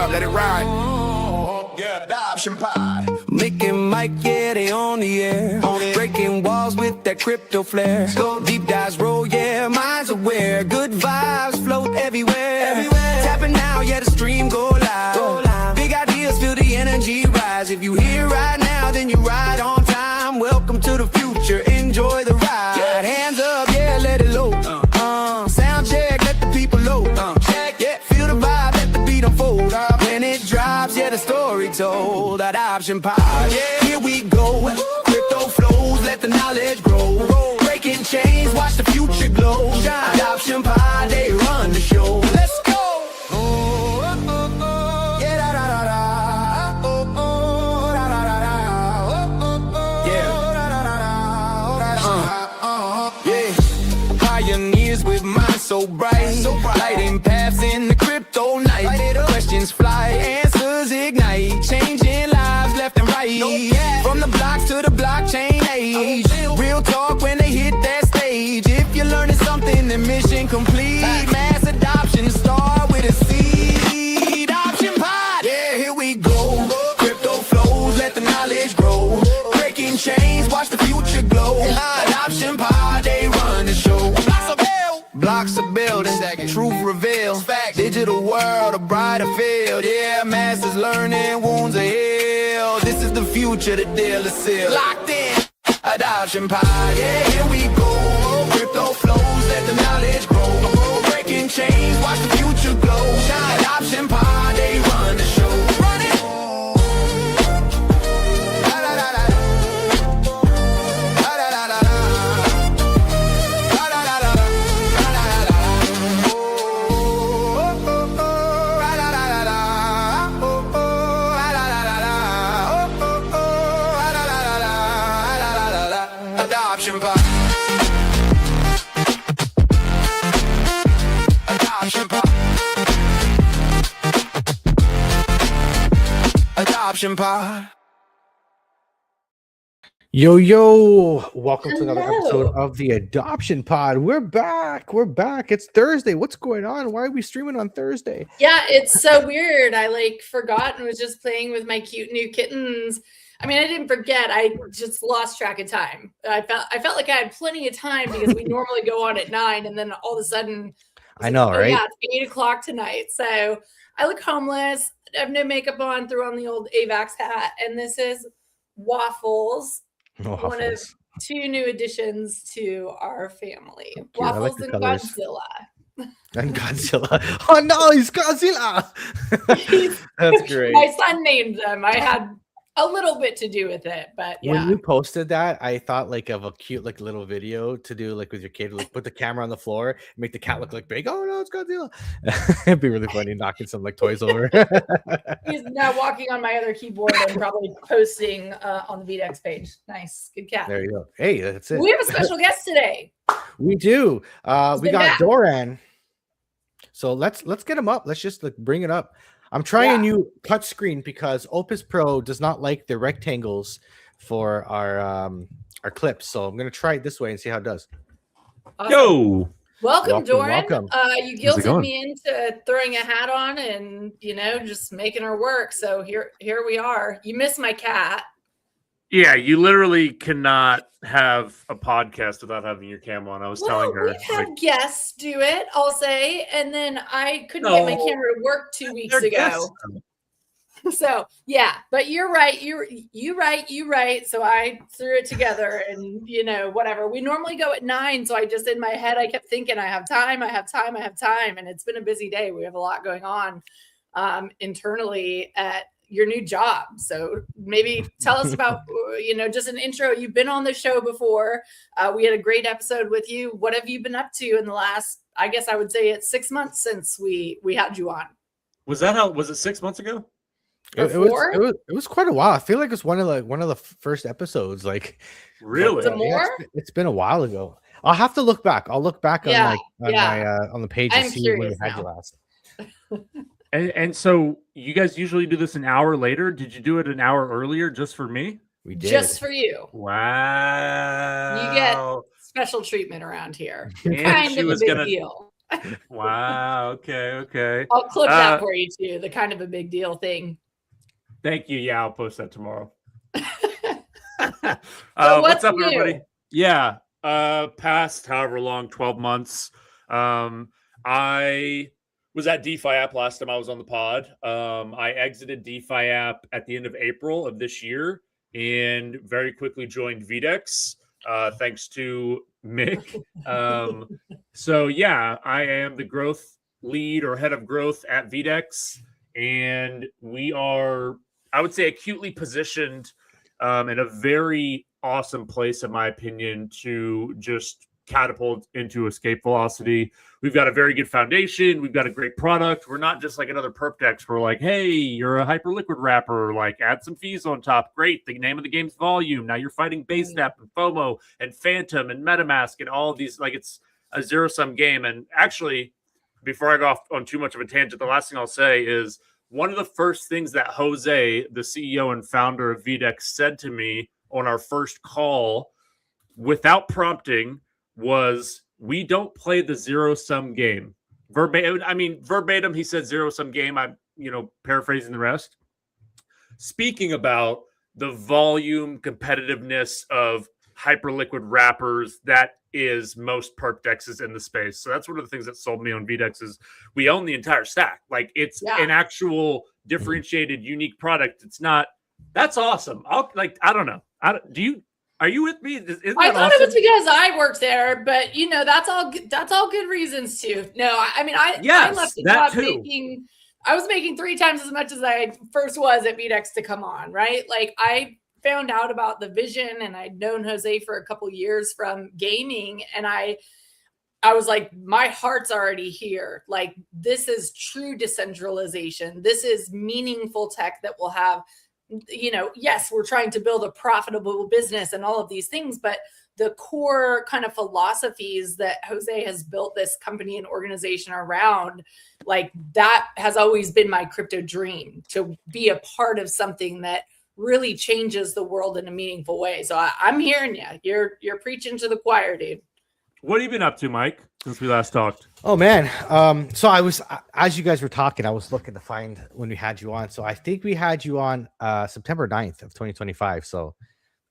pod, let it ride. Yeah, adoption pod. Mick and Mike, yeah, they on the air. Breaking walls with that crypto flair. Deep dives roll, yeah, minds aware. Good vibes float everywhere. Tapping now, yeah, the stream go live. Big ideas, feel the energy rise. If you here right now, then you ride on time. Welcome to the future, enjoy the ride. Hands up, yeah, let it low. Sound check, let the people low. Yeah, feel the vibe, let the beat unfold. When it drops, yeah, the story told. Adoption pod, yeah, here we go. Crypto flows, let the knowledge grow. Breaking chains, watch the future glow. Adoption pod, they run the show. Let's go. Yeah, da da da da. Da da da da. Yeah. Yeah. Pioneers with minds so bright. Lighting paths in the crypto night. Questions fly, answers ignite. Changing lives left and right. From the blocks to the blockchain age. Real talk when they hit that stage. If you're learning something, then mission complete. Mass adoption, start with a seed. Adoption pod, yeah, here we go. Crypto flows, let the knowledge grow. Breaking chains, watch the future glow. Adoption pod, they run the show. Blocks are building, truth reveal. Digital world, a brighter field. Yeah, masters learning, wounds are healed. This is the future, the deal is sealed. Locked in, adoption pod. Yeah, here we go. Crypto flows, let the knowledge grow. Breaking chains, watch the future glow. Adoption pod, they run the show. Run it. Adoption pod. Adoption pod. Adoption pod. Yo, welcome to another episode of the Adoption Pod. We're back. It's Thursday. What's going on? Why are we streaming on Thursday? Yeah, it's so weird. I forgot and was just playing with my cute new kittens. I mean, I didn't forget. I just lost track of time. I felt like I had plenty of time because we normally go on at 9, and then all of a sudden, I know, right? Yeah, it's 8:00 tonight. So I look homeless. I have no makeup on. Threw on the old AVAX hat, and this is Waffles. One of 2 new additions to our family. Cute. Waffles like and colors. Godzilla. And Godzilla. Oh no, he's Godzilla. That's great. My son named them. I had a little bit to do with it, but yeah. When you posted that, I thought like of a cute like little video to do like with your kid, like put the camera on the floor, make the cat look like big. Oh no, it's Godzilla. It'd be really funny knocking some like toys over. He's now walking on my other keyboard and probably posting on the VDEX page. Nice, good cat. There you go. Hey, that's it. We have a special guest today. We do. We got back. Doran. So let's get him up. Let's just like bring it up. I'm trying a new touch screen because Opus Pro does not like the rectangles for our clips. So I'm gonna try it this way and see how it does. Awesome. Yo, welcome Doran. Welcome. You guilted me into throwing a hat on and just making her work. So here we are. You miss my cat. yeah, you literally cannot have a podcast without having your cam on. I was telling her. We've had guests do it, I'll say, and then I couldn't get my camera to work 2 weeks ago. So yeah, but you're right. You right. So I threw it together, and whatever. We normally go at 9, so I just in my head I kept thinking I have time, and it's been a busy day. We have a lot going on internally at your new job. So maybe tell us about, just an intro. You've been on the show before. We had a great episode with you. What have you been up to in the last, I guess I would say it's 6 months since we had you on. Was it 6 months ago? It was quite a while. I feel like it's one of the first episodes. Like really? It's been a while ago. I'll have to look back. I'll look back on on the page and see when we had you last. And so you guys usually do this an hour later. Did you do it an hour earlier just for me? We did. Just for you. Wow. You get special treatment around here. And Kind she of was a big gonna deal. Wow. Okay. I'll clip that for you too. The kind of a big deal thing. Thank you. Yeah, I'll post that tomorrow. So What's up, new? everybody? Yeah. Past however long, 12 months. I was at Defi App last time I was on the pod. I exited Defi App at the end of April of this year and very quickly joined VDEX, thanks to Mick. So yeah, I am the growth lead or head of growth at VDEX, and we are, I would say, acutely positioned in a very awesome place, in my opinion, to just catapult into escape velocity. We've got a very good foundation. We've got a great product. We're not just like another perp dex. We're like, hey, you're a Hyperliquid wrapper. Like, add some fees on top. Great. The name of the game's volume. Now you're fighting base snap and FOMO and Phantom and MetaMask and all of these. Like, it's a zero-sum game. And actually, before I go off on too much of a tangent, the last thing I'll say is one of the first things that Jose, the CEO and founder of VDEX, said to me on our first call without prompting was, we don't play the zero-sum game. Verbatim, he said zero-sum game. I'm, paraphrasing the rest. Speaking about the volume competitiveness of Hyperliquid wrappers, that is most perp dexes in the space. So that's one of the things that sold me on VDEX is we own the entire stack. Like, it's an actual differentiated, unique product. It's not, that's awesome. I don't know. Are you with me? I thought it was because I worked there, but that's all good reasons too. No, I left the job making, I was making 3 times as much as I first was at VDEX to come on, right? Like, I found out about the vision, and I'd known Jose for a couple years from gaming, and I was like, my heart's already here. Like, this is true decentralization. This is meaningful tech that will have, yes, we're trying to build a profitable business and all of these things, but the core kind of philosophies that Jose has built this company and organization around, like, that has always been my crypto dream, to be a part of something that really changes the world in a meaningful way. So I'm hearing you. You're preaching to the choir, dude. What have you been up to, Mike, since we last talked? Oh man. So I was, as you guys were talking, I was looking to find when we had you on. So I think we had you on September 9th of 2025. So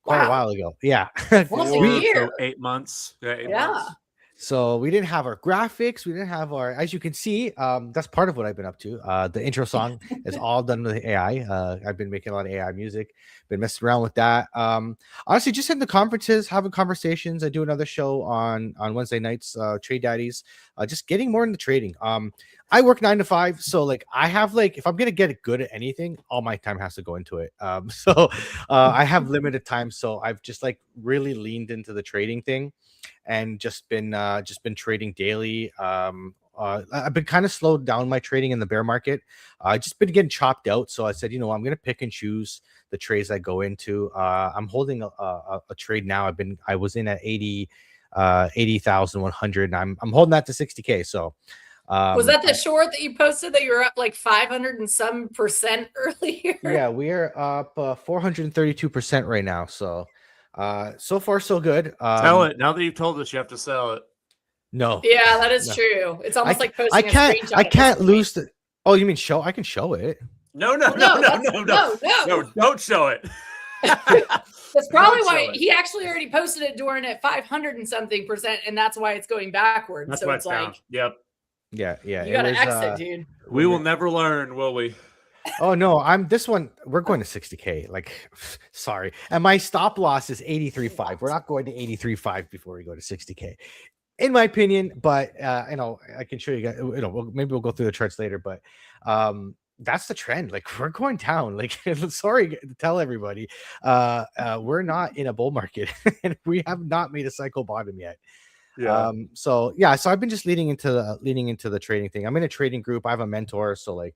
quite a while ago. Yeah. Almost a year. So 8 months. Yeah. 8 Yeah. months. So we didn't have our graphics. We didn't have our, as you can see, that's part of what I've been up to. The intro song is all done with AI. I've been making a lot of AI music, been messing around with that. Honestly, just in the conferences, having conversations. I do another show on Wednesday nights, Trade Daddies, just getting more into trading. I work 9 to 5. So like, I have like, if I'm going to get good at anything, all my time has to go into it. So I have limited time. So I've just like really leaned into the trading thing and just been trading daily. I've been kind of slowed down my trading in the bear market. I just been getting chopped out. So I said, I'm going to pick and choose the trades I go into. I'm holding a trade now. I was in at 80,100 and I'm holding that to 60K. So was that the short that you posted that you were up like 500 and some percent earlier? Yeah, we are up 432% right now. So so far so good. Tell it. Now that you've told us, you have to sell it. No. Yeah, that is true. It's almost like posting I can't a screenshot lose the. Oh, you mean show? I can show it. No, don't show it. That's probably why he actually already posted it, Doran, at 500 and something percent, and that's why it's going backwards. That's so why it's like, yep. Yeah. You gotta exit, dude. We will never learn, will we? Oh no, we're going to 60K. Like, sorry. And my stop loss is 83.5. We're not going to 83.5 before we go to 60K, in my opinion. But I can show you guys, maybe we'll go through the charts later, but that's the trend. Like, we're going down. Like, sorry to tell everybody, we're not in a bull market and we have not made a cycle bottom yet. Yeah. So I've been just leading into the trading thing. I'm in a trading group. I have a mentor. So like,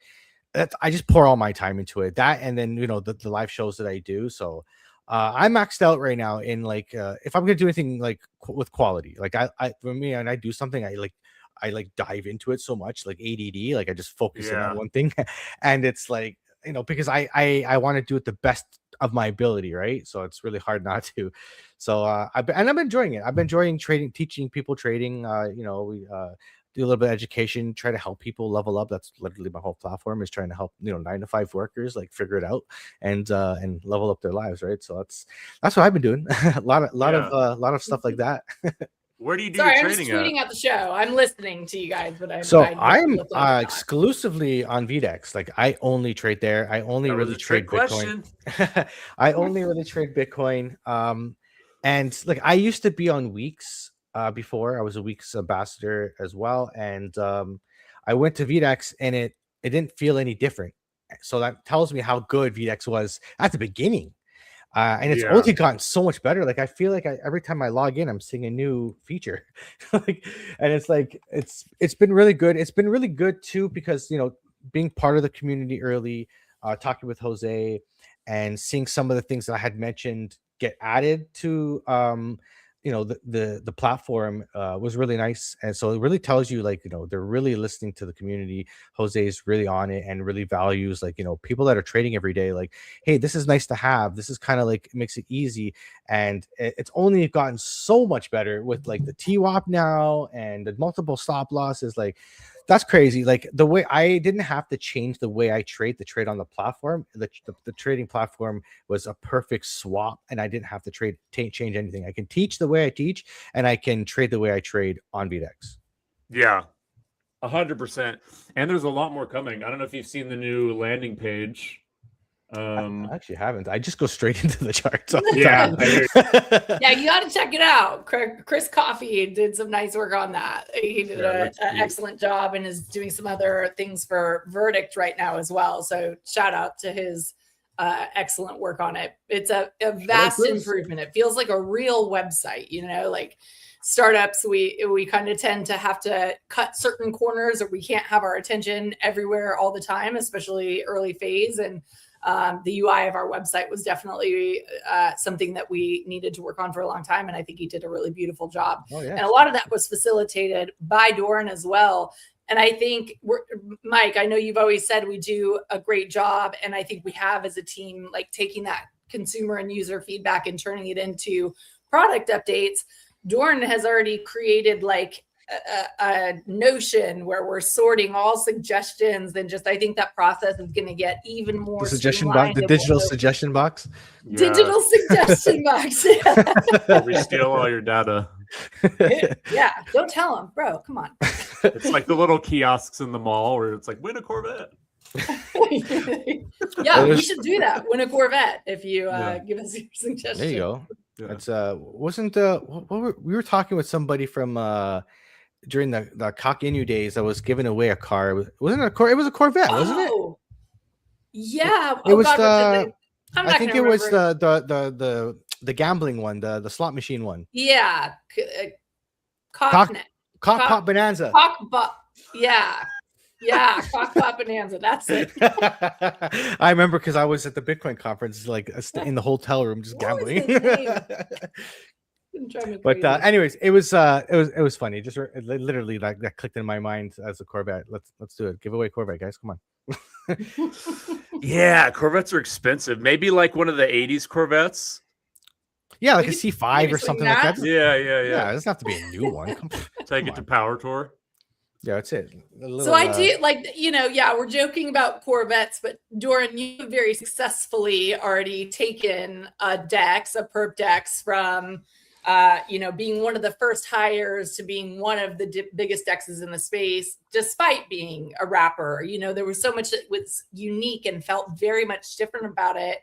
I just pour all my time into it. That, and then the live shows that I do. So I'm maxed out right now in like, if I'm gonna do anything like with quality, like I for me, and I do something, I dive into it so much, like ADD, like I just focus in on one thing, and it's like, because I want to do it the best of my ability, right? So it's really hard not to. So I'm enjoying it. I've been enjoying trading, teaching people trading. do a little bit of education, try to help people level up. That's literally my whole platform, is trying to help 9-to-5 workers like figure it out and level up their lives, right? So that's what I've been doing. a lot of stuff like that. Where do you do Sorry, your I'm just trading tweeting at? out the show. I'm listening to you guys, but I'm exclusively on VDEX. Like, I only trade there. I only That was really a trick trade Bitcoin. question. I only really trade Bitcoin. And like, I used to be on Weeks before. I was a Weeks ambassador as well, and I went to VDEX, and it didn't feel any different. So that tells me how good VDEX was at the beginning. And it's only gotten so much better. Like, I feel like every time I log in, I'm seeing a new feature. Like, and it's like it's been really good. It's been really good too, because being part of the community early, talking with Jose, and seeing some of the things that I had mentioned get added to the platform was really nice. And so it really tells you, like, they're really listening to the community. Jose is really on it and really values, like, people that are trading every day. Like, hey, this is nice to have. This is kind of like, makes it easy. And it's only gotten so much better with like the TWAP now and the multiple stop losses. Like, that's crazy. Like, the way I didn't have to change the way I trade on the platform. The trading platform was a perfect swap, and I didn't have to change anything. I can teach the way I teach, and I can trade the way I trade on VDEX. Yeah, 100%. And there's a lot more coming. I don't know if you've seen the new landing page. I actually haven't. I just go straight into the charts. Yeah. Yeah, you got to check it out. Chris Coffey did some nice work on that. He did an excellent job, and is doing some other things for Verdict right now as well. So shout out to his excellent work on it. It's a vast improvement. It feels like a real website, like startups, we kind of tend to have to cut certain corners, or we can't have our attention everywhere all the time, especially early phase. And the UI of our website was definitely something that we needed to work on for a long time. And I think he did a really beautiful job. Oh, yeah. And a lot of that was facilitated by Doran as well. And I think Mike, I know you've always said we do a great job. And I think we have, as a team, like taking that consumer and user feedback and turning it into product updates. Doran has already created like a notion where we're sorting all suggestions, and I think that process is going to get even more the suggestion box, the digital suggestion box. Digital suggestion box. We steal all your data. Yeah, don't tell them, bro. Come on. It's like the little kiosks in the mall where it's like, win a Corvette. Yeah, we should do that. Win a Corvette if you give us your suggestion. There you go. Yeah. That's wasn't we were talking with somebody from during the Cock Inu days. I was giving away a car. It wasn't a Corvette. It was a Corvette, wasn't it? Yeah. It was God, I think it was the gambling one, the slot machine one. Yeah. Cockpot Bonanza. Yeah, Cockpot Bonanza. That's it. I remember because I was at the Bitcoin conference, like in the hotel room, just gambling. But anyways, it was funny. Just literally like that clicked in my mind as a Corvette. Let's do it. Give away Corvette, guys. Come on. Yeah, Corvettes are expensive. Maybe like one of the 80s Corvettes. Yeah, like a C5 or something like that. Yeah. It doesn't have to be a new one. Take it to Power Tour. Yeah, that's it. So I do we're joking about Corvettes, but Doran, you very successfully already taken a perp DEX from being one of the first hires to being one of the biggest DEXs in the space, despite being a wrapper. There was so much that was unique and felt very much different about it.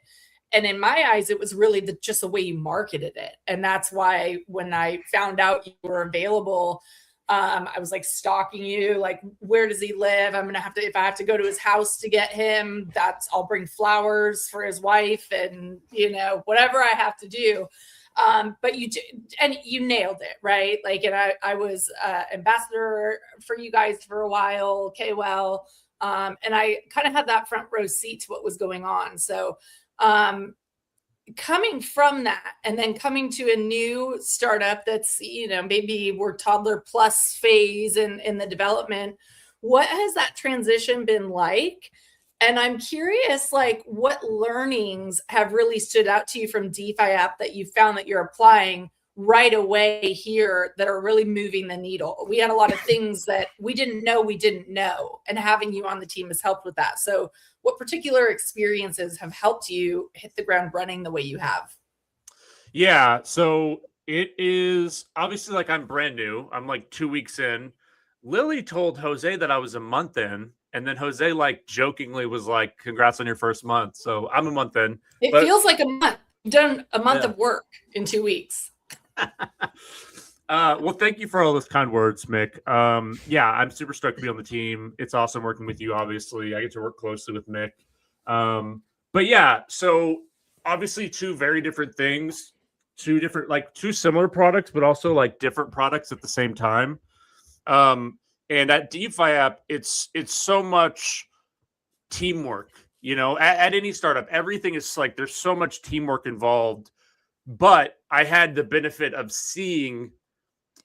And in my eyes, it was really just the way you marketed it. And that's why when I found out you were available, I was like stalking you, like, where does he live? I'm going to have to, if I have to go to his house to get him, I'll bring flowers for his wife and, whatever I have to do. But you nailed it, right? Like, and I was ambassador for you guys for a while, KWell. And I kind of had that front row seat to what was going on. So, coming from that and then coming to a new startup that's, maybe we're toddler plus phase in the development, what has that transition been like? And I'm curious, like, what learnings have really stood out to you from DeFi App that you found that you're applying right away here that are really moving the needle. We had a lot of things that we didn't know, and having you on the team has helped with that. So what particular experiences have helped you hit the ground running the way you have? Yeah, so it is obviously like I'm brand new. I'm like 2 weeks in. Lily told Jose that I was a month in, and then Jose like jokingly was like, "Congrats on your first month." So I'm a month in. It But feels like a month. You've done a month Yeah. of work in 2 weeks. Well, thank you for all those kind words, Mick. Yeah, I'm super stoked to be on the team. It's awesome working with you. Obviously, I get to work closely with Mick. But yeah, so obviously two very different things, two similar products, but also like different products at the same time. And at DeFi App, it's so much teamwork. You know, at any startup, everything is like there's so much teamwork involved. But I had the benefit of seeing,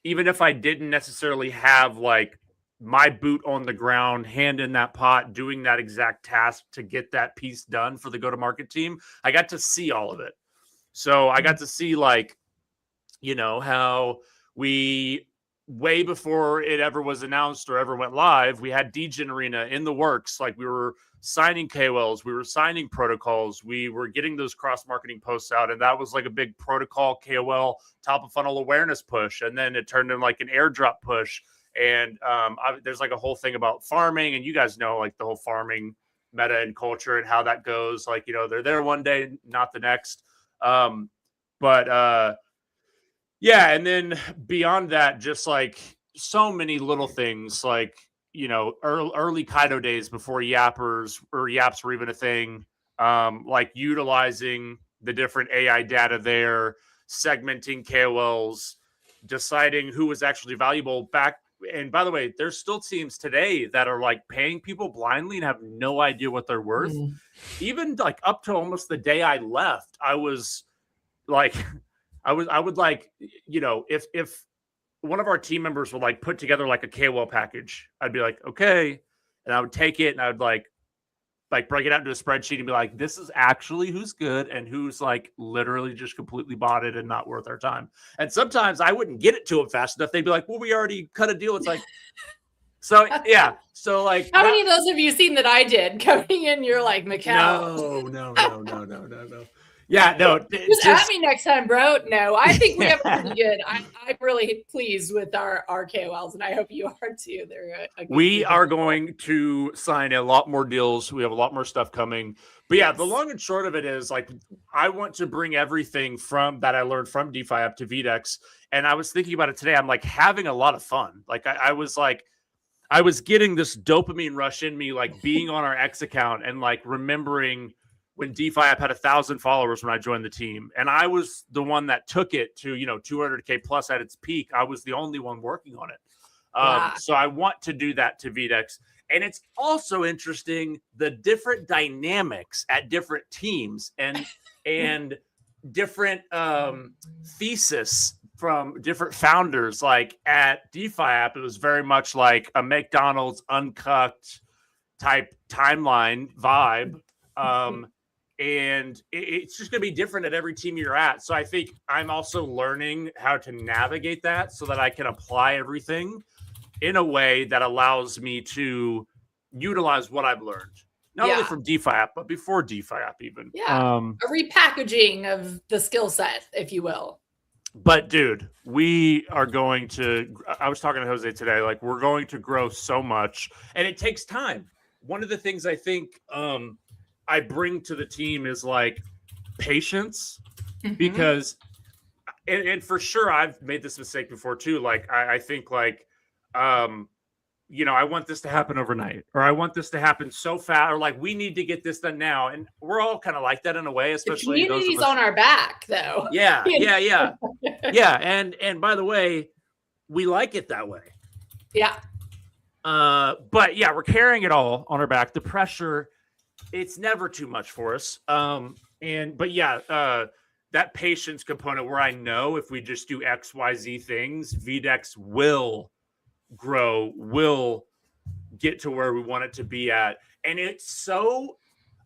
even if I didn't necessarily have like my boot on the ground, hand in that pot, doing that exact task to get that piece done for the go-to-market team, I got to see all of it. So I got to see like, you know, how we way before it ever was announced or ever went live, we had Degen Arena in the works. Like we were signing KOLs, we were signing protocols, we were getting those cross-marketing posts out, and that was like a big protocol KOL top of funnel awareness push, and then it turned into like an airdrop push. And there's like a whole thing about farming, and you guys know like the whole farming meta and culture and how that goes. Like, you know, they're there one day, not the next. Yeah, and then beyond that, just like so many little things, like, you know, early Kaido days before Yappers or Yaps were even a thing, like utilizing the different AI data there, segmenting KOLs, deciding who was actually valuable back. And by the way, there's still teams today that are like paying people blindly and have no idea what they're worth. Even like up to almost the day I left, I was like, I would like, you know, if one of our team members would like put together like a KOL package, I'd be like, okay. And I would take it and I would like break it out into a spreadsheet and be like, this is actually who's good and who's like literally just completely bought it and not worth our time. And sometimes I wouldn't get it to them fast enough. They'd be like, well, we already cut a deal. It's like, so yeah. So like, how many of those have you seen that I did coming in? You're like, Mikkel. No. Yeah, no. Just at me next time, bro. No, I think we have a pretty good. I'm really pleased with our KOLs, and I hope you are too. They're we are going to sign a lot more deals. We have a lot more stuff coming. But yeah, the long and short of it is like I want to bring everything from that I learned from DeFi App to VDEX. And I was thinking about it today. I'm like having a lot of fun. Like I was getting this dopamine rush in me, like being on our X account and like remembering when DeFi App had 1,000 followers when I joined the team. And I was the one that took it to, you know, 200K plus at its peak. I was the only one working on it. So I want to do that to VDEX. And it's also interesting, the different dynamics at different teams and different thesis from different founders. Like at DeFi App, it was very much like a McDonald's uncooked type timeline vibe. And it's just going to be different at every team you're at. So I think I'm also learning how to navigate that so that I can apply everything in a way that allows me to utilize what I've learned, not only from DeFi App, but before DeFi App even. Yeah, a repackaging of the skill set, if you will. But dude, we are going to, I was talking to Jose today, like we're going to grow so much and it takes time. One of the things I think, I bring to the team is like patience, because, and for sure, I've made this mistake before too. Like, I think like, you know, I want this to happen overnight, or I want this to happen so fast, or like, we need to get this done now. And we're all kind of like that in a way, especially the community's on our back though. Yeah. And by the way, we like it that way. Yeah. But yeah, we're carrying it all on our back. The pressure, it's never too much for us. But yeah, that patience component where I know if we just do X, Y, Z things, VDEX will grow, will get to where we want it to be at. And it's so,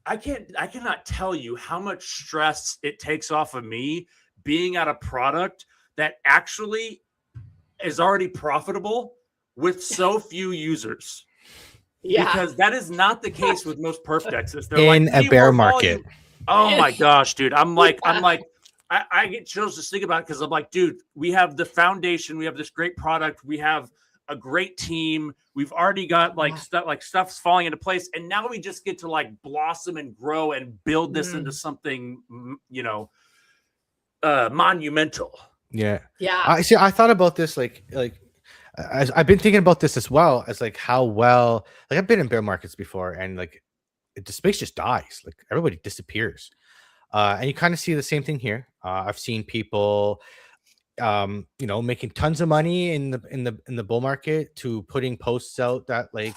I cannot tell you how much stress it takes off of me being at a product that actually is already profitable with so few users. Yeah. Because that is not the case with most perf dexes. They're In like, a "We bear want market." volume." Oh my gosh, dude. I get chills just think about it because I'm like, dude, we have the foundation, we have this great product, we have a great team, we've already got like stuff's falling into place, and now we just get to like blossom and grow and build this into something, monumental. Yeah. Yeah. I see. I thought about this like I've been thinking about this as well as like how well, like I've been in bear markets before, and like the space just dies. Like everybody disappears. And you kind of see the same thing here. I've seen people, making tons of money in the bull market to putting posts out that like,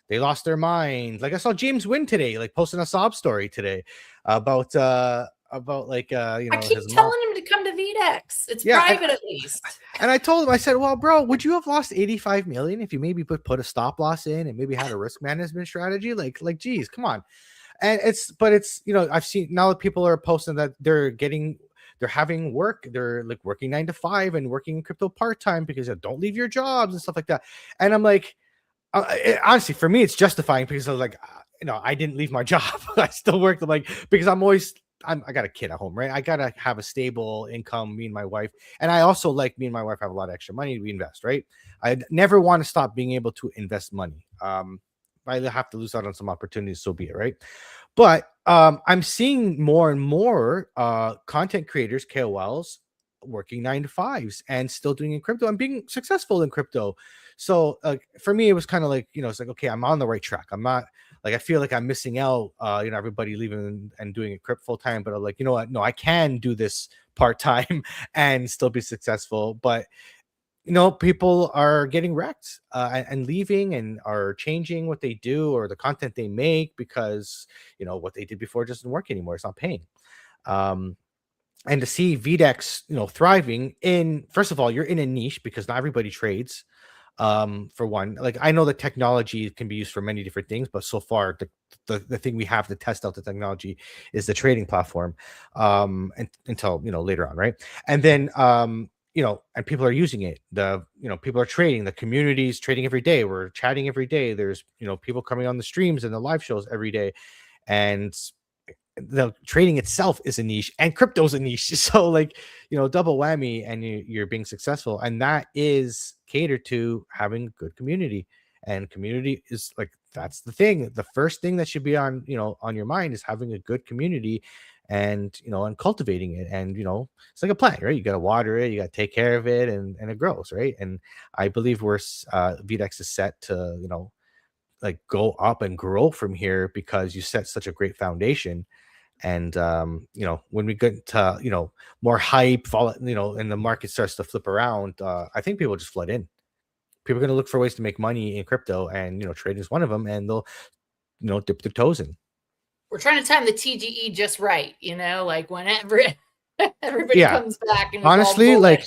they lost their mind. Like I saw James Wynn today, like posting a sob story today about like I keep his mom. telling him to come to VDEX. It's private at least. And I told him, I said, well, bro, would you have lost 85 million if you maybe put a stop loss in and maybe had a risk management strategy? Like, geez, come on. And it's I've seen now that people are posting that they're having work, they're like working 9 to 5 and working in crypto part-time because don't leave your jobs and stuff like that. And I'm like, honestly, for me, it's justifying because I was like, I didn't leave my job. I still worked. I'm like, because I got a kid at home, right? I gotta have a stable income, me and my wife. And I also, like, me and my wife have a lot of extra money we invest, right? I never want to stop being able to invest money. I have to lose out on some opportunities, so be it, right? But I'm seeing more and more content creators, KOLs, working 9 to 5s and still doing in crypto and being successful in crypto. So for me, it was kind of like, it's like, okay, I'm on the right track. I'm not like, I feel like I'm missing out, everybody leaving and doing it crypto full time, but I'm like, you know what? No, I can do this part-time and still be successful. But people are getting wrecked and leaving and are changing what they do or the content they make because what they did before doesn't work anymore. It's not paying. And to see VDEX, thriving in, first of all, you're in a niche because not everybody trades. For one, like I know the technology can be used for many different things, but so far the thing we have to test out the technology is the trading platform. And until later on, right? And then and people are using it. People are trading. The community's trading every day. We're chatting every day. There's people coming on the streams and the live shows every day, and the trading itself is a niche and crypto's a niche. So like, double whammy, and you're being successful. And that is catered to having good community, and community is like, that's the thing. The first thing that should be on your mind is having a good community and, and cultivating it. And, it's like a plant, right? You got to water it, you got to take care of it, and it grows. Right. And I believe VDEX is set to, like go up and grow from here because you set such a great foundation. And when we get to more hype, and the market starts to flip around, I think people just flood in. People are going to look for ways to make money in crypto, and trading is one of them, and they'll dip their toes in. We're trying to time the TGE just right, like whenever everybody comes back. And honestly, like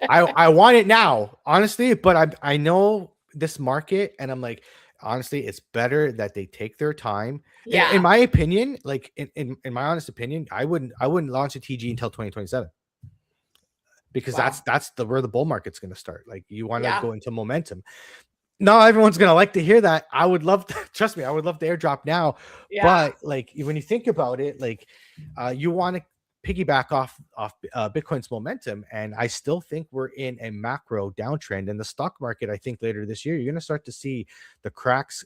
I want it now, honestly, but I know this market, and I'm like, honestly, it's better that they take their time. Yeah. In my opinion, like in my honest opinion, I wouldn't launch a TG until 2027 because that's where the bull market's going to start. Like you want to go into momentum. Not everyone's going to like to hear that. I would love to, trust me, I would love to airdrop now. Yeah. But like when you think about it, like you want to piggyback off Bitcoin's momentum, and I still think we're in a macro downtrend in the stock market. I think later this year you're going to start to see the cracks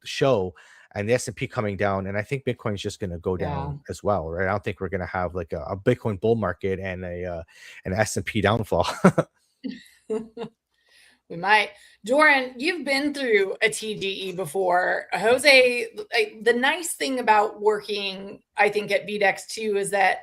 show, and the S&P coming down, and I think Bitcoin's just going to go down as well, right? I don't think we're going to have like a Bitcoin bull market and an S&P downfall. We might. Doran, you've been through a TGE before. Jose, the nice thing about working, I think, at VDEX too, is that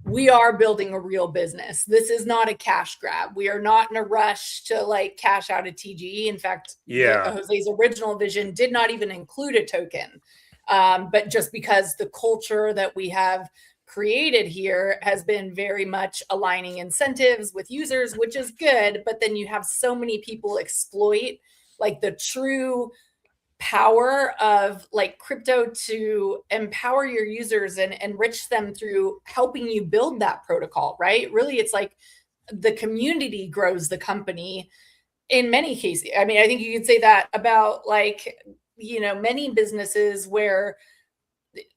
we are building a real business. This is not a cash grab. We are not in a rush to like cash out a TGE. In fact, Jose's original vision did not even include a token. But just because the culture that we have created here has been very much aligning incentives with users, which is good. But then you have so many people exploit like the true power of like crypto to empower your users and enrich them through helping you build that protocol, right? Really, it's like the community grows the company in many cases. I mean, I think you could say that about like, many businesses where,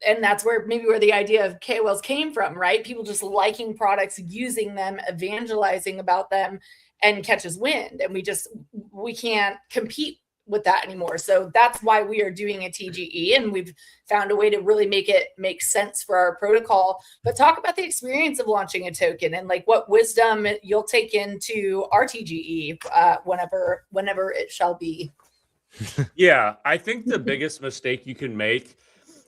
and that's where maybe where the idea of KOLs came from, right? People just liking products, using them, evangelizing about them, and catches wind. And we can't compete with that anymore. So that's why we are doing a TGE, and we've found a way to really make it make sense for our protocol. But talk about the experience of launching a token and like what wisdom you'll take into our TGE whenever it shall be. Yeah, I think the biggest mistake you can make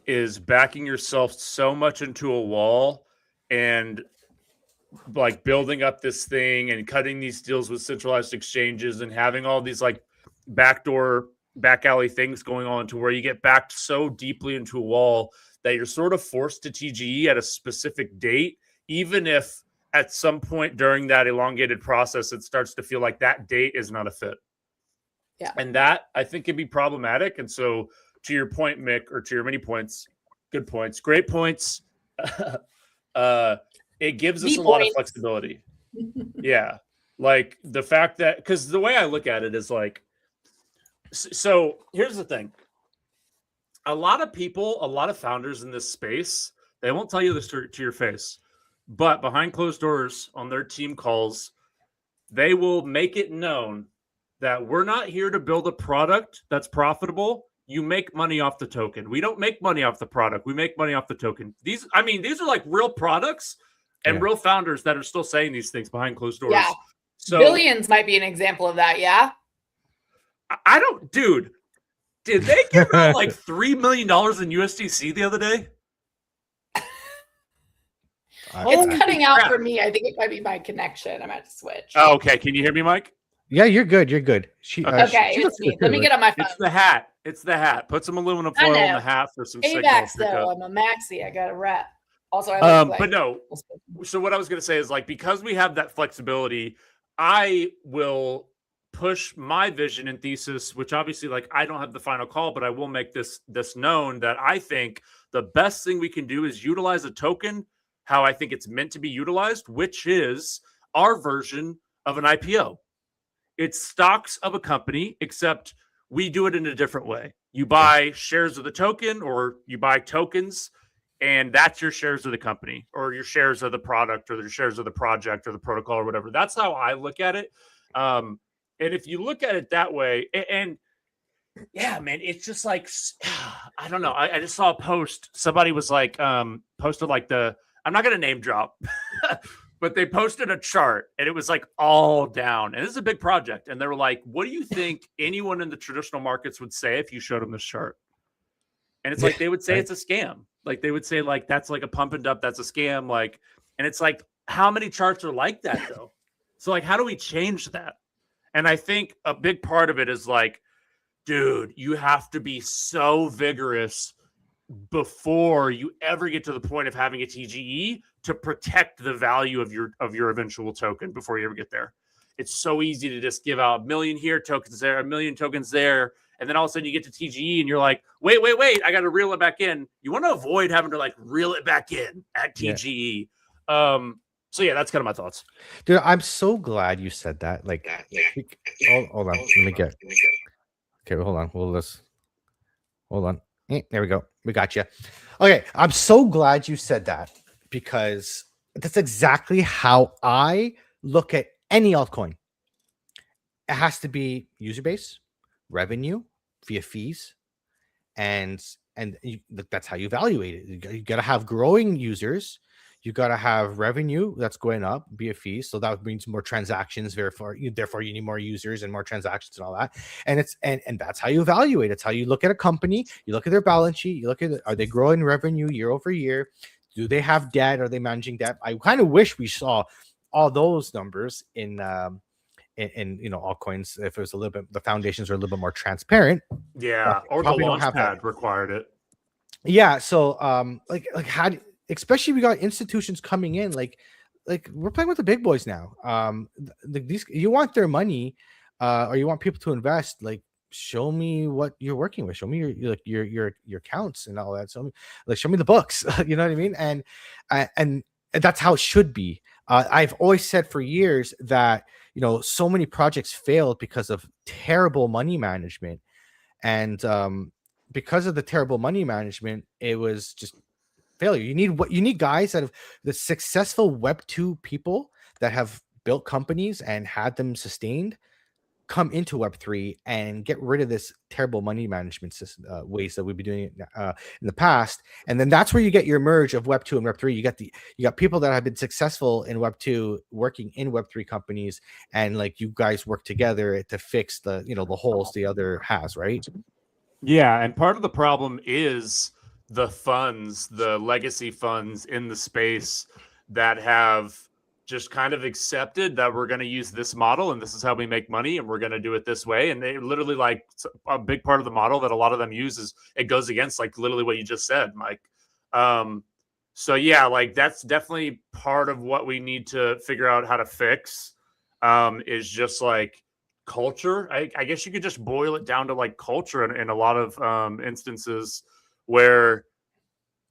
is backing yourself so much into a wall and like building up this thing and cutting these deals with centralized exchanges and having all these like back alley things going on to where you get backed so deeply into a wall that you're sort of forced to TGE at a specific date, even if at some point during that elongated process, it starts to feel like that date is not a fit. Yeah. And that I think can be problematic. And so to your point, Mick, or to your many points, good points, great points. It gives us a lot of flexibility. Yeah. Like the fact that, because the way I look at it is like, so here's the thing. A lot of people, a lot of founders in this space, they won't tell you this to your face, but behind closed doors on their team calls, they will make it known that we're not here to build a product that's profitable. You make money off the token. We don't make money off the product. We make money off the token. These are like real products and real founders that are still saying these things behind closed doors. Yeah. So Billions might be an example of that. Yeah. I don't, dude, did they give out like $3 million in USDC the other day? It's cutting out for me. I think it might be my connection. I'm about to switch. Oh, okay. Can you hear me, Mike? Yeah, you're good. You're good. Okay, it's me. Let me get on my phone. It's the hat. It's the hat. Put some aluminum foil in the hat for some signal. AVAX, though. I'm a maxi. I got a rep. Also, I like but no. So what I was going to say is like, because we have that flexibility, I will push my vision and thesis, which obviously like I don't have the final call, but I will make this known that I think the best thing we can do is utilize a token how I think it's meant to be utilized, which is our version of an IPO. It's stocks of a company, except we do it in a different way. You buy shares of the token, or you buy tokens, and that's your shares of the company, or your shares of the product, or your shares of the project, or the protocol, or whatever. That's how I look at it. And if you look at it that way, and yeah, man, it's just like, I don't know. I just saw a post. Somebody was like, posted like I'm not going to name drop, but they posted a chart and it was like all down. And this is a big project. And they were like, what do you think anyone in the traditional markets would say if you showed them this chart? And it's like, they would say it's a scam. Like they would say like, that's like a pump and dump. That's a scam. Like, and it's like, how many charts are like that though? So like, how do we change that? And I think a big part of it is like, dude, you have to be so vigorous before you ever get to the point of having a TGE to protect the value of your eventual token before you ever get there. It's so easy to just give out 1 million here, tokens there, 1 million tokens there, and then all of a sudden you get to TGE and you're like, wait, I got to reel it back in. You want to avoid having to like reel it back in at TGE. Yeah. So yeah, that's kind of my thoughts. Dude, I'm so glad you said that. Like, hold on, let me get. Okay, hold on. Hold on. There we go. We got you. Okay, I'm so glad you said that, because that's exactly how I look at any altcoin. It has to be user base, revenue via fees, and that's how you evaluate it. You got to have growing users. You got to have revenue that's going up via fees. So that means more transactions. Therefore, you need more users and more transactions and all that. And and that's how you evaluate. It's how you look at a company. You look at their balance sheet. You look at are they growing revenue year over year? Do they have debt? Are they managing debt? I kind of wish we saw all those numbers in altcoins. If it was a little bit, the foundations are a little bit more transparent. Yeah, or the launchpad required it. Yeah. So how especially we got institutions coming in, like we're playing with the big boys now. These, you want their money, or you want people to invest, like show me what you're working with. Show me your accounts and all that. Show me the books. You know what I mean? And that's how it should be. I've always said for years that, you know, so many projects failed because of terrible money management. And because of the terrible money management, it was just failure. You need guys that have the successful Web 2 people that have built companies and had them sustained come into Web 3 and get rid of this terrible money management system, ways that we've been doing it in the past. And then that's where you get your merge of Web 2 and Web 3. You got people that have been successful in Web 2 working in Web 3 companies, and like you guys work together to fix the, you know, the holes the other has, right? Yeah, and part of the problem is the funds, the legacy funds in the space that have just kind of accepted that we're going to use this model and this is how we make money and we're going to do it this way. And they literally, like, a big part of the model that a lot of them use is it goes against like literally what you just said, Mike. So yeah, like that's definitely part of what we need to figure out how to fix, is just like culture. I guess you could just boil it down to like culture in a lot of instances where,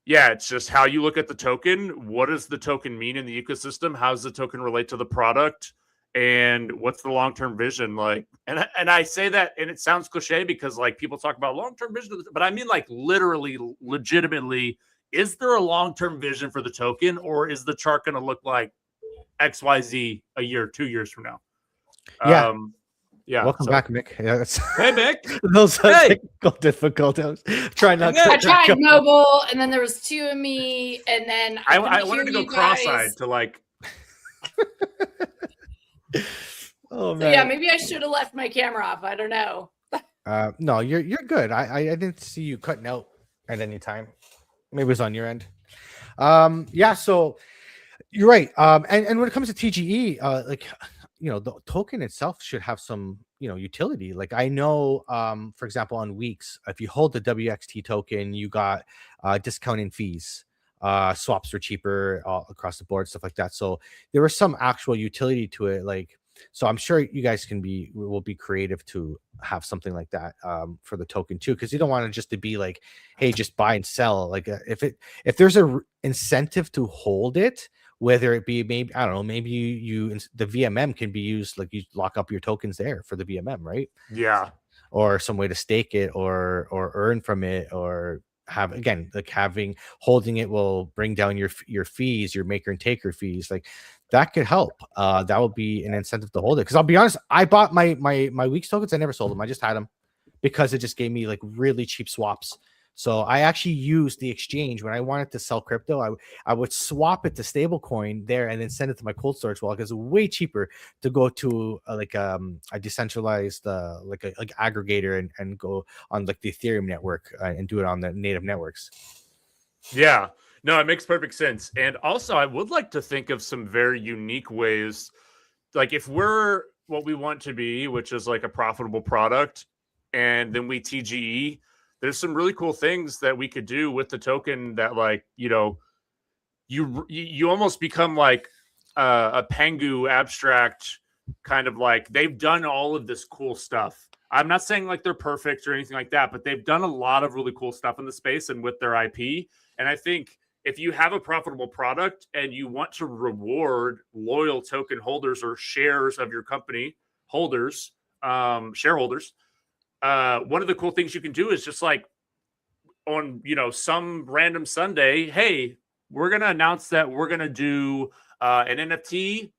yeah, it's just how you look at the token. What does the token mean in the ecosystem? How does the token relate to the product? And what's the long-term vision? Like, and I say that, and it sounds cliche because like people talk about long-term vision, but I mean like literally, legitimately, is there a long-term vision for the token, or is the chart going to look like XYZ a year, 2 years from now? Yeah. Yeah. Welcome back, Mick. Yeah, that's Hey, Mick. those are technical difficulties. Trying not. I tried mobile, and then there was two of me, and then I wanted to go cross-eyed to like. Oh man. So yeah, maybe I should have left my camera off. I don't know. No, you're good. I didn't see you cutting out at any time. Maybe it was on your end. Yeah. So you're right. And when it comes to TGE, like, you know, the token itself should have some, you know, utility. Like I know, for example, on Weeks, if you hold the WXT token, you got discounting fees. Swaps were cheaper across the board, stuff like that. So there was some actual utility to it. Like, so I'm sure you guys will be creative to have something like that for the token too, because you don't want it just to be like, hey, just buy and sell. Like if there's a incentive to hold it, whether it be maybe, I don't know, maybe you the VMM can be used, like you lock up your tokens there for the VMM, right? Yeah. Or some way to stake it or earn from it, or have, again, like holding it will bring down your fees, your maker and taker fees. Like that could help. That would be an incentive to hold it. Because I'll be honest, I bought my Weeks tokens. I never sold them. I just had them because it just gave me like really cheap swaps. So I actually used the exchange when I wanted to sell crypto. I would swap it to stablecoin there and then send it to my cold storage wallet, because it's way cheaper to go to a decentralized like aggregator and go on like the Ethereum network and do it on the native networks. Yeah, no, it makes perfect sense. And also, I would like to think of some very unique ways, like if we're what we want to be, which is like a profitable product, and then we TGE. There's some really cool things that we could do with the token that, like, you know, you almost become like a Pengu abstract, kind of like they've done all of this cool stuff. I'm not saying like they're perfect or anything like that, but they've done a lot of really cool stuff in the space and with their IP. And I think if you have a profitable product and you want to reward loyal token holders or shares of your company holders, shareholders, one of the cool things you can do is just like on, you know, some random Sunday, hey, we're going to announce that we're going to do an NFT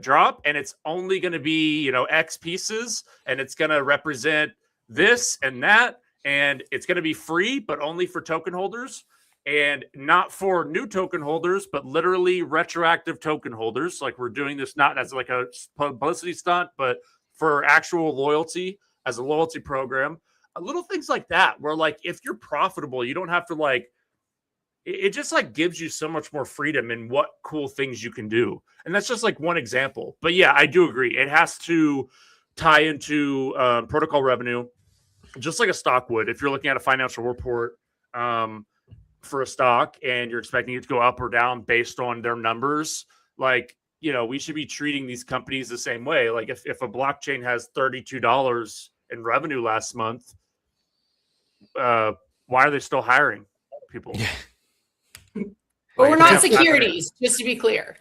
drop, and it's only going to be, you know, X pieces, and it's going to represent this and that, and it's going to be free, but only for token holders, and not for new token holders, but literally retroactive token holders. Like we're doing this not as like a publicity stunt, but for actual loyalty, as a loyalty program. Little things like that, where like if you're profitable, you don't have to like, it just like gives you so much more freedom in what cool things you can do. And that's just like one example. But yeah, I do agree. It has to tie into protocol revenue, just like a stock would. If you're looking at a financial report for a stock and you're expecting it to go up or down based on their numbers, like, you know, we should be treating these companies the same way. Like if a blockchain has $32 in revenue last month. Why are they still hiring people? But we're not securities, just to be clear.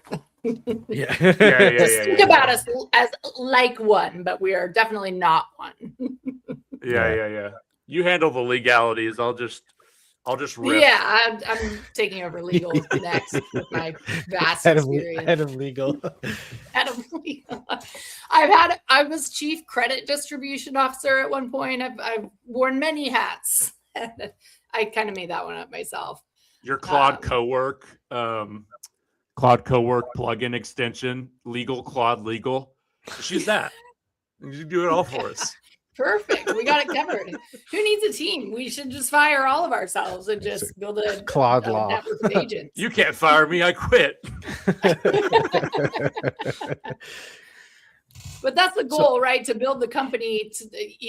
Yeah. Just think about us as like one, but we are definitely not one. Yeah. You handle the legalities. I'll just riff. Yeah, I'm taking over legal next with my vast experience. Head of legal. Head of legal. I was chief credit distribution officer at one point. I've worn many hats. I kind of made that one up myself. Your Claude Cowork, plugin extension, Claude Legal. Just use that. You do it all for us. Perfect. We got it covered. Who needs a team? We should just fire all of ourselves and just build a Claude Law network of agents. You can't fire me. I quit. But that's the goal, right? To build the company.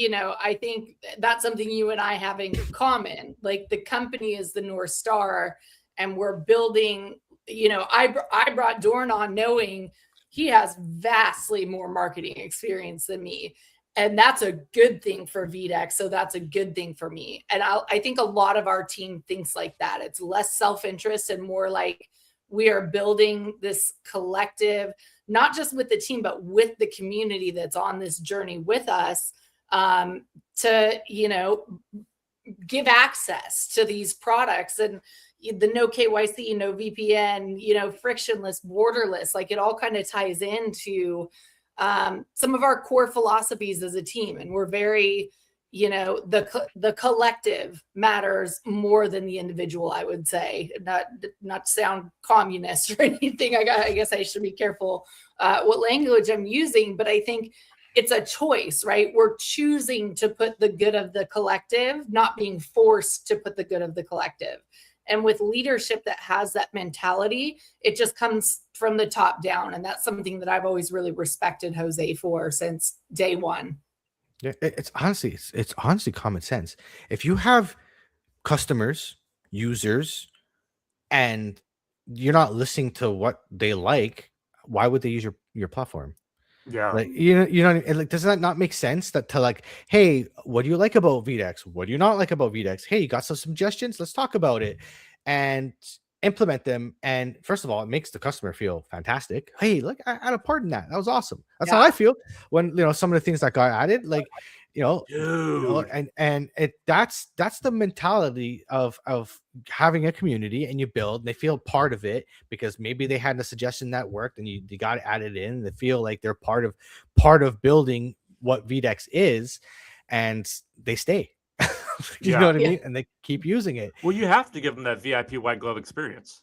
I think that's something you and I have in common. Like the company is the North Star, and we're building. I brought Doran on knowing he has vastly more marketing experience than me. And that's a good thing for VDEX. So that's a good thing for me. And I think a lot of our team thinks like that. It's less self-interest and more like we are building this collective, not just with the team, but with the community that's on this journey with us, to, give access to these products and the no KYC, no VPN, frictionless, borderless, like it all kind of ties into some of our core philosophies as a team. And we're very, the collective matters more than the individual, I would say. Not to sound communist or anything. I guess I should be careful what language I'm using, but I think it's a choice, right? We're choosing to put the good of the collective, not being forced to put the good of the collective. And with leadership that has that mentality, it just comes from the top down. And that's something that I've always really respected Jose for since day one. Yeah, it's honestly common sense. If you have customers, users, and you're not listening to what they like, why would they use your platform? Yeah. Like, like, does that not make sense that to like, hey, what do you like about VDEX? What do you not like about VDEX? Hey, you got some suggestions? Let's talk about it and implement them. And first of all, it makes the customer feel fantastic. Hey, look, I had a part in that. That was awesome. That's how I feel when, some of the things that got added, like, and that's the mentality of having a community, and you build, and they feel part of it because maybe they had a suggestion that worked and you got it added in, and they feel like they're part of building what VDEX is, and they stay. You know what I mean? And they keep using it. Well, you have to give them that VIP white glove experience.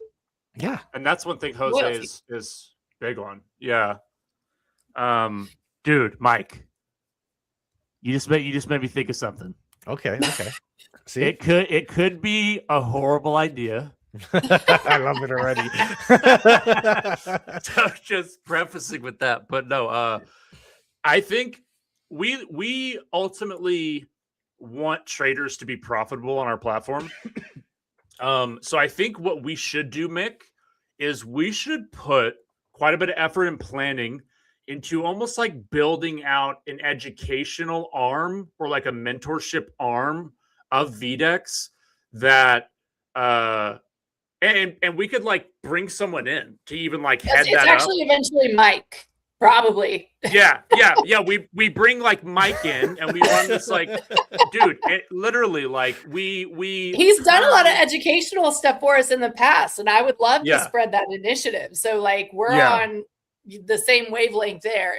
Yeah. And that's one thing Jose is big on. Yeah. Dude, Mike. You just made me think of something. Okay. See, it could be a horrible idea. I love it already. So just prefacing with that, but no, I think we ultimately want traders to be profitable on our platform. So I think what we should do, Mick, is we should put quite a bit of effort and planning into almost like building out an educational arm or like a mentorship arm of VDEX that and we could like bring someone in to even like head that up. It's actually eventually Mike, probably. Yeah. We bring like Mike in and we run this like, dude, it literally like we he's done a lot of educational stuff for us in the past, and I would love to spread that initiative. So like we're on the same wavelength there.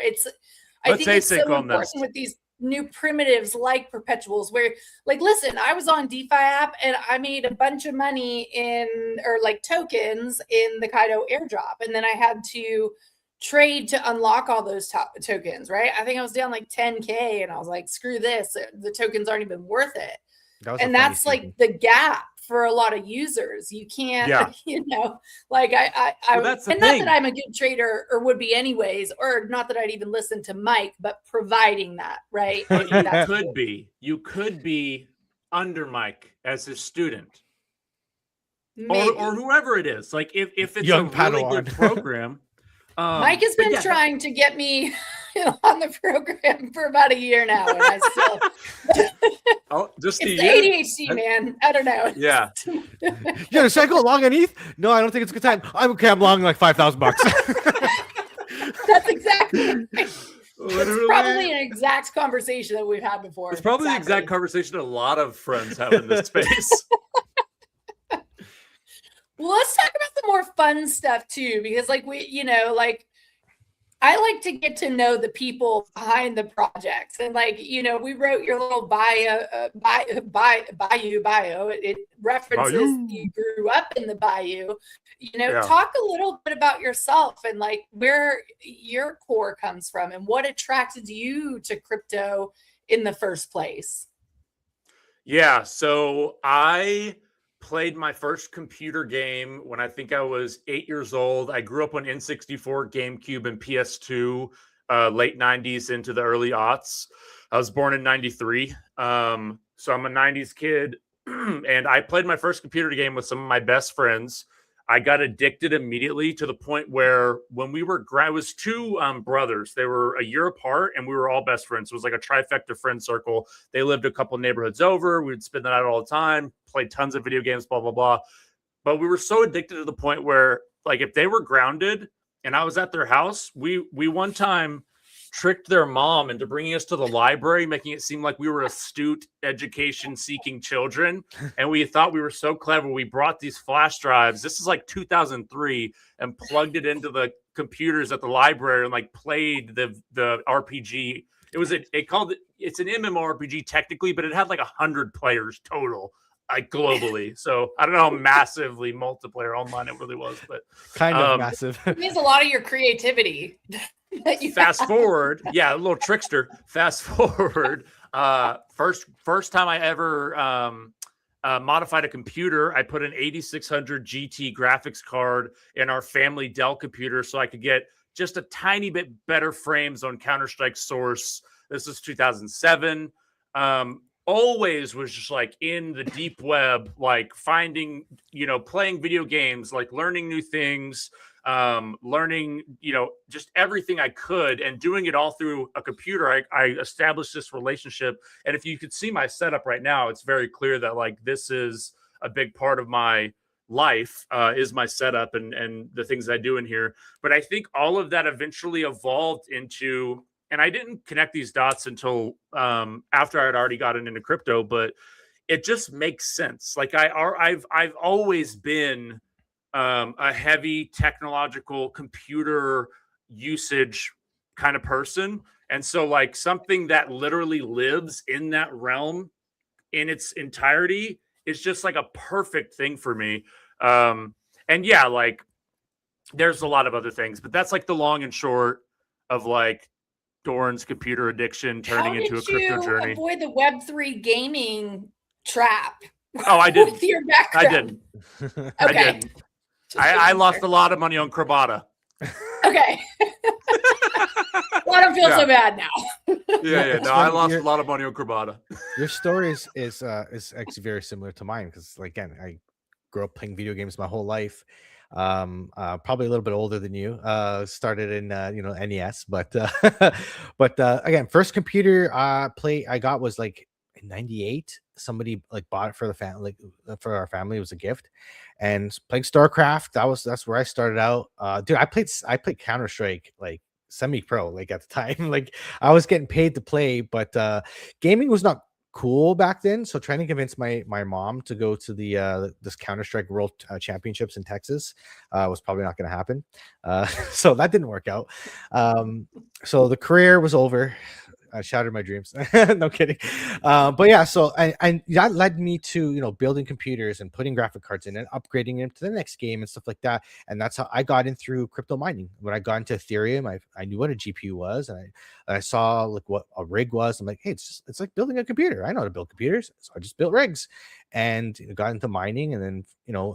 I think it's so important with these new primitives like perpetuals where like, listen, I was on DeFi app and I made a bunch of money tokens in the Kaido airdrop. And then I had to trade to unlock all those tokens, right? I think I was down like 10K and I was like, screw this. The tokens aren't even worth it. That's like the gap for a lot of users. You can't, like that's and not that I'm a good trader or would be anyways, or not that I'd even listen to Mike, but providing that, right? You could be under Mike as a student or whoever it is. Like if it's young a really good program. Mike has been trying to get me on the program for about a year now, and I still Just it's a the year? ADHD, man. I don't know. Yeah. Yeah, should I go long on ETH? No, I don't think it's a good time. I'm okay. I'm long like $5,000. That's exactly right. Literally, It's probably an exact conversation that we've had before. it's probably the exact conversation a lot of friends have in this space. Well, let's talk about the more fun stuff too, because like I like to get to know the people behind the projects, and we wrote your little bio. It references you grew up in the bayou. Talk a little bit about yourself and like where your core comes from and what attracted you to crypto in the first place. Yeah, so I played my first computer game when I think I was 8 years old. I grew up on N64, GameCube, and PS2, late 90s into the early aughts. I was born in 93. So I'm a 90s kid. And I played my first computer game with some of my best friends. I got addicted immediately to the point where when we were, I was two brothers. They were a year apart and we were all best friends. It was like a trifecta friend circle. They lived a couple neighborhoods over. We'd spend the night all the time, played tons of video games, blah, blah, blah. But we were so addicted to the point where like if they were grounded and I was at their house, we one time tricked their mom into bringing us to the library, making it seem like we were astute education-seeking children. And we thought we were so clever. We brought these flash drives. This is like 2003, and plugged it into the computers at the library and like played the RPG. It's an MMORPG technically, but it had like 100 players total, like globally. So I don't know how massively multiplayer online it really was, but kind of massive. It means a lot of your creativity. Fast forward, yeah, a little trickster. Fast forward, first time I ever modified a computer, I put an 8600 GT graphics card in our family Dell computer so I could get just a tiny bit better frames on Counter-Strike Source. This is 2007. Always was just like in the deep web, like finding, playing video games, like learning new things, learning, just everything I could, and doing it all through a computer. I established this relationship. And if you could see my setup right now, it's very clear that like this is a big part of my life, is my setup and the things I do in here. But I think all of that eventually evolved into, and I didn't connect these dots until after I had already gotten into crypto, but it just makes sense. Like I've always been a heavy technological computer usage kind of person. And so like something that literally lives in that realm in its entirety is just like a perfect thing for me. And yeah, like there's a lot of other things, but that's like the long and short of like Doran's computer addiction turning into a crypto journey. How did you avoid the Web3 gaming trap? Oh, I didn't. With your background? I didn't. Okay. I didn't. I lost a lot of money on Krabata. Okay. Well, I don't feel so bad now. Yeah. No, I lost a lot of money on Krabata. Your story is actually very similar to mine because, like, again, I grew up playing video games my whole life. Probably a little bit older than you. Started in NES, but again, first computer I got was like in '98. Somebody like bought it for the family, like for our family. It was a gift, and playing StarCraft. That's where I started out. Dude, I played Counter-Strike like semi-pro, like at the time. Like I was getting paid to play, but gaming was not cool back then. So trying to convince my mom to go to the this Counter-Strike World Championships in Texas was probably not going to happen. So that didn't work out. So the career was over. I shattered my dreams. No kidding. But yeah, so and that led me to building computers and putting graphic cards in and upgrading them to the next game and stuff like that. And that's how I got in through crypto mining. When I got into Ethereum, I knew what a GPU was, and I saw like what a rig was. I'm like, hey, it's like building a computer. I know how to build computers, so I just built rigs and got into mining. And then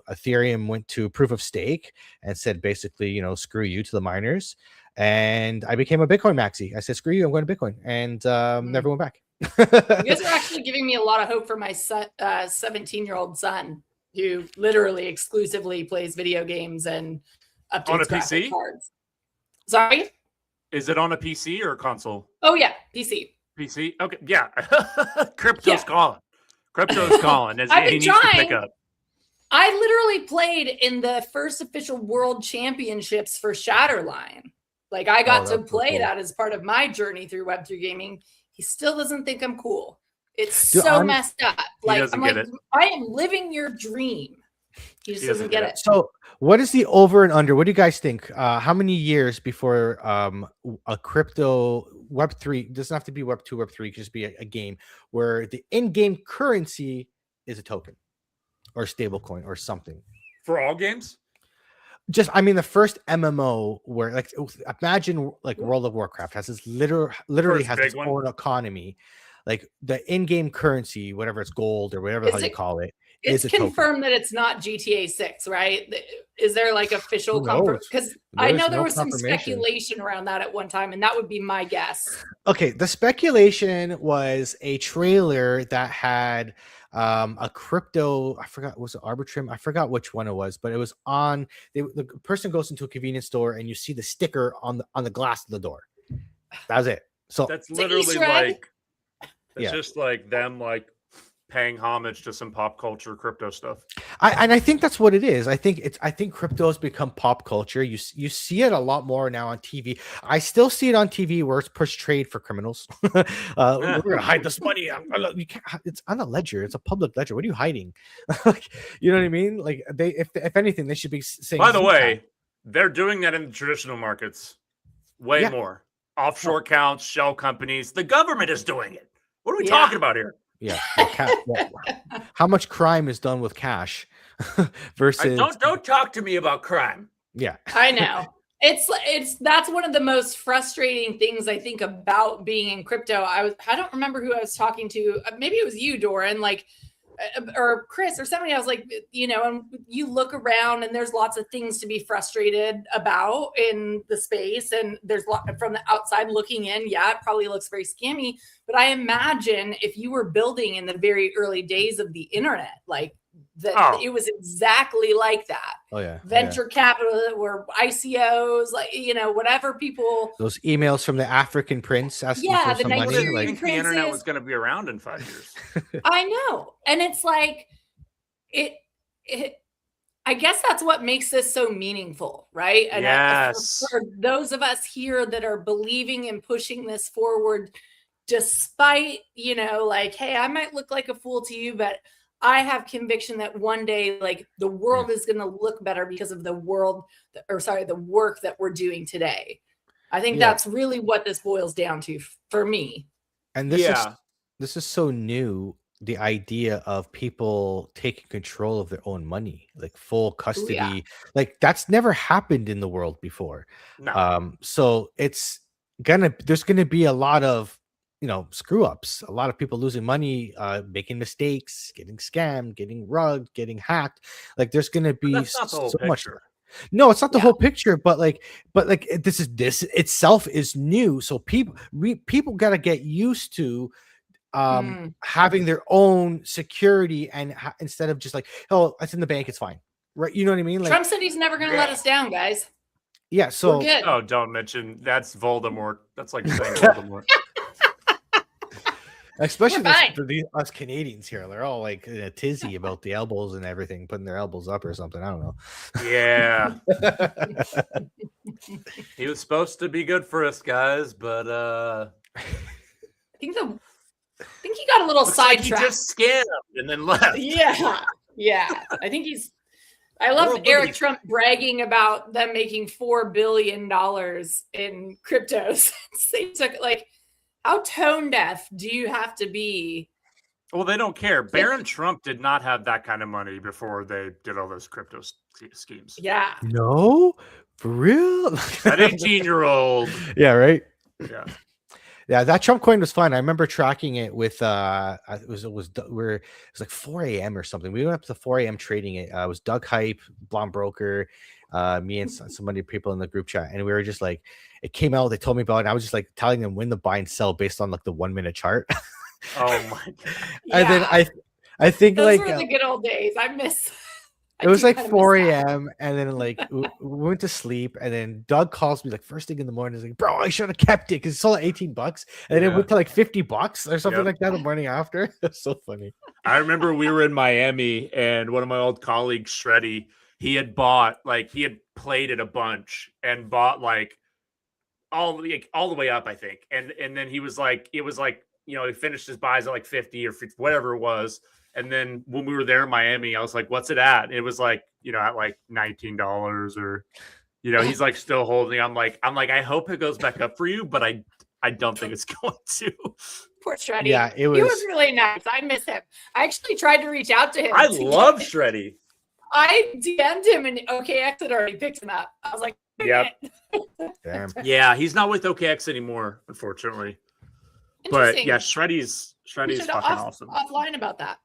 Ethereum went to proof of stake and said basically screw you to the miners. And I became a Bitcoin maxi. I said, screw you, I'm going to Bitcoin. And never went back. You guys are actually giving me a lot of hope for my 17-year-old son, who literally exclusively plays video games and updates on a graphic PC? cards. Sorry? Is it on a PC or a console? Oh yeah, PC. PC. Okay. Yeah. Crypto's Yeah. calling. Crypto's calling. I've He been needs to pick trying. up. I literally played in the first official world championships for Shatterline. Like I got to that's so play cool. that as part of my journey through Web3 gaming. He still doesn't think I'm cool. It's Dude, so messed up. Like doesn't I'm get like, it. I am living your dream. He just doesn't get it. So, what is the over and under? What do you guys think? How many years before a crypto Web3 doesn't have to be Web2, Web3, it could just be a game where the in-game currency is a token or a stable coin or something? For all games? Just, I mean, the first MMO where, like, imagine like World of Warcraft has this literally First has big its one? own economy, like the in-game currency, whatever it's gold or whatever the hell you call it. It's is a token. confirmed that it's not GTA 6, right? Is there like official confirmation? Because I know there was some speculation around that at one time, and that would be my guess. Okay, the speculation was a trailer that had a crypto. I forgot, was it Arbitrum? I forgot which one it was, but it was on. The person goes into a convenience store and you see the sticker on the glass of the door. That was it. So That's literally Easter egg. like it's just like them like paying homage to some pop culture crypto stuff. I think that's what it is. I think crypto has become pop culture. You see it a lot more now on TV. I still see it on TV where it's portrayed for criminals. We're gonna hide this money. You can't, it's on a ledger. It's a public ledger. What are you hiding? Like, you know what I mean? Like if anything, they should be saying. By the way, they're doing that in the traditional markets way more. Offshore accounts, shell companies. The government is doing it. What are we talking about here? Yeah. How much crime is done with cash versus don't talk to me about crime. Yeah. I know. That's one of the most frustrating things I think about being in crypto. I don't remember who I was talking to. Maybe it was you, Doran, like, or Chris or somebody. I was like, and you look around and there's lots of things to be frustrated about in the space. And there's a lot from the outside looking in. Yeah, it probably looks very scammy, but I imagine if you were building in the very early days of the internet, like it was exactly like that. Oh yeah. Venture capital or ICOs, like, whatever people. Those emails from the African prince asking for some money. Like the internet was going to be around in 5 years. I know. And it's like, I guess that's what makes this so meaningful, right? And yes. For those of us here that are believing and pushing this forward, despite, like, hey, I might look like a fool to you, but I have conviction that one day, like, the world is going to look better because of the work that we're doing today. I think that's really what this boils down to for me. And this is so new. The idea of people taking control of their own money, like full custody, like that's never happened in the world before. No. So there's gonna be a lot of screw ups, a lot of people losing money, making mistakes, getting scammed, getting rugged, getting hacked. Like there's gonna be so much. No, it's not the whole picture, but this itself is new. So people got to get used to having their own security and instead of just like, oh, it's in the bank, it's fine, right? You know what I mean? Like, Trump said he's never going to let us down, guys. Yeah, so oh, don't mention that's Voldemort. That's like saying Voldemort. Especially us Canadians here, they're all like in a tizzy about the elbows and everything, putting their elbows up or something. I don't know. Yeah. He was supposed to be good for us, guys, but I think he got a little sidetracked. Like he just scammed and then left. Yeah. I think I love Eric Trump bragging about them making $4 billion in cryptos. Seems like, how tone deaf do you have to be? Well, they don't care. Barron Trump did not have that kind of money before they did all those crypto schemes. Yeah. No, for real. That 18-year-old. Yeah. Right. Yeah. Yeah, that Trump coin was fun. I remember tracking it with it was like 4 a.m. or something. We went up to 4 a.m. trading it. It was Doug Hype, Blonde Broker, me and some other people in the group chat, and we were just like, it came out. They told me about it. And I was just like telling them when to buy and sell based on like the 1 minute chart. Oh my god! And then I think those like were the good old days. I miss. It was do like kinda miss 4 that. a.m. and then like we went to sleep, and then Doug calls me like first thing in the morning. He's like, "Bro, I should have kept it because it's sold at $18." And then it Yeah. went to like $50 or something Yep. like that the morning after. It's so funny. I remember we were in Miami and one of my old colleagues, Shreddy, he had played it a bunch and bought like all the way up, I think. And then he was like, it was like, he finished his buys at like 50 or 50, whatever it was. And then when we were there in Miami, I was like, what's it at? It was like, at like $19 or, he's like still holding. I'm like, I hope it goes back up for you, but I don't think it's going to. Poor Shreddy. Yeah, He was really nice. I miss him. I actually tried to reach out to him. I love Shreddy. I DM'd him and OKX had already picked him up. I was like, Yep. Damn. Yeah, he's not with OKX anymore, unfortunately. But yeah, Shreddy's fucking awesome. Offline about that.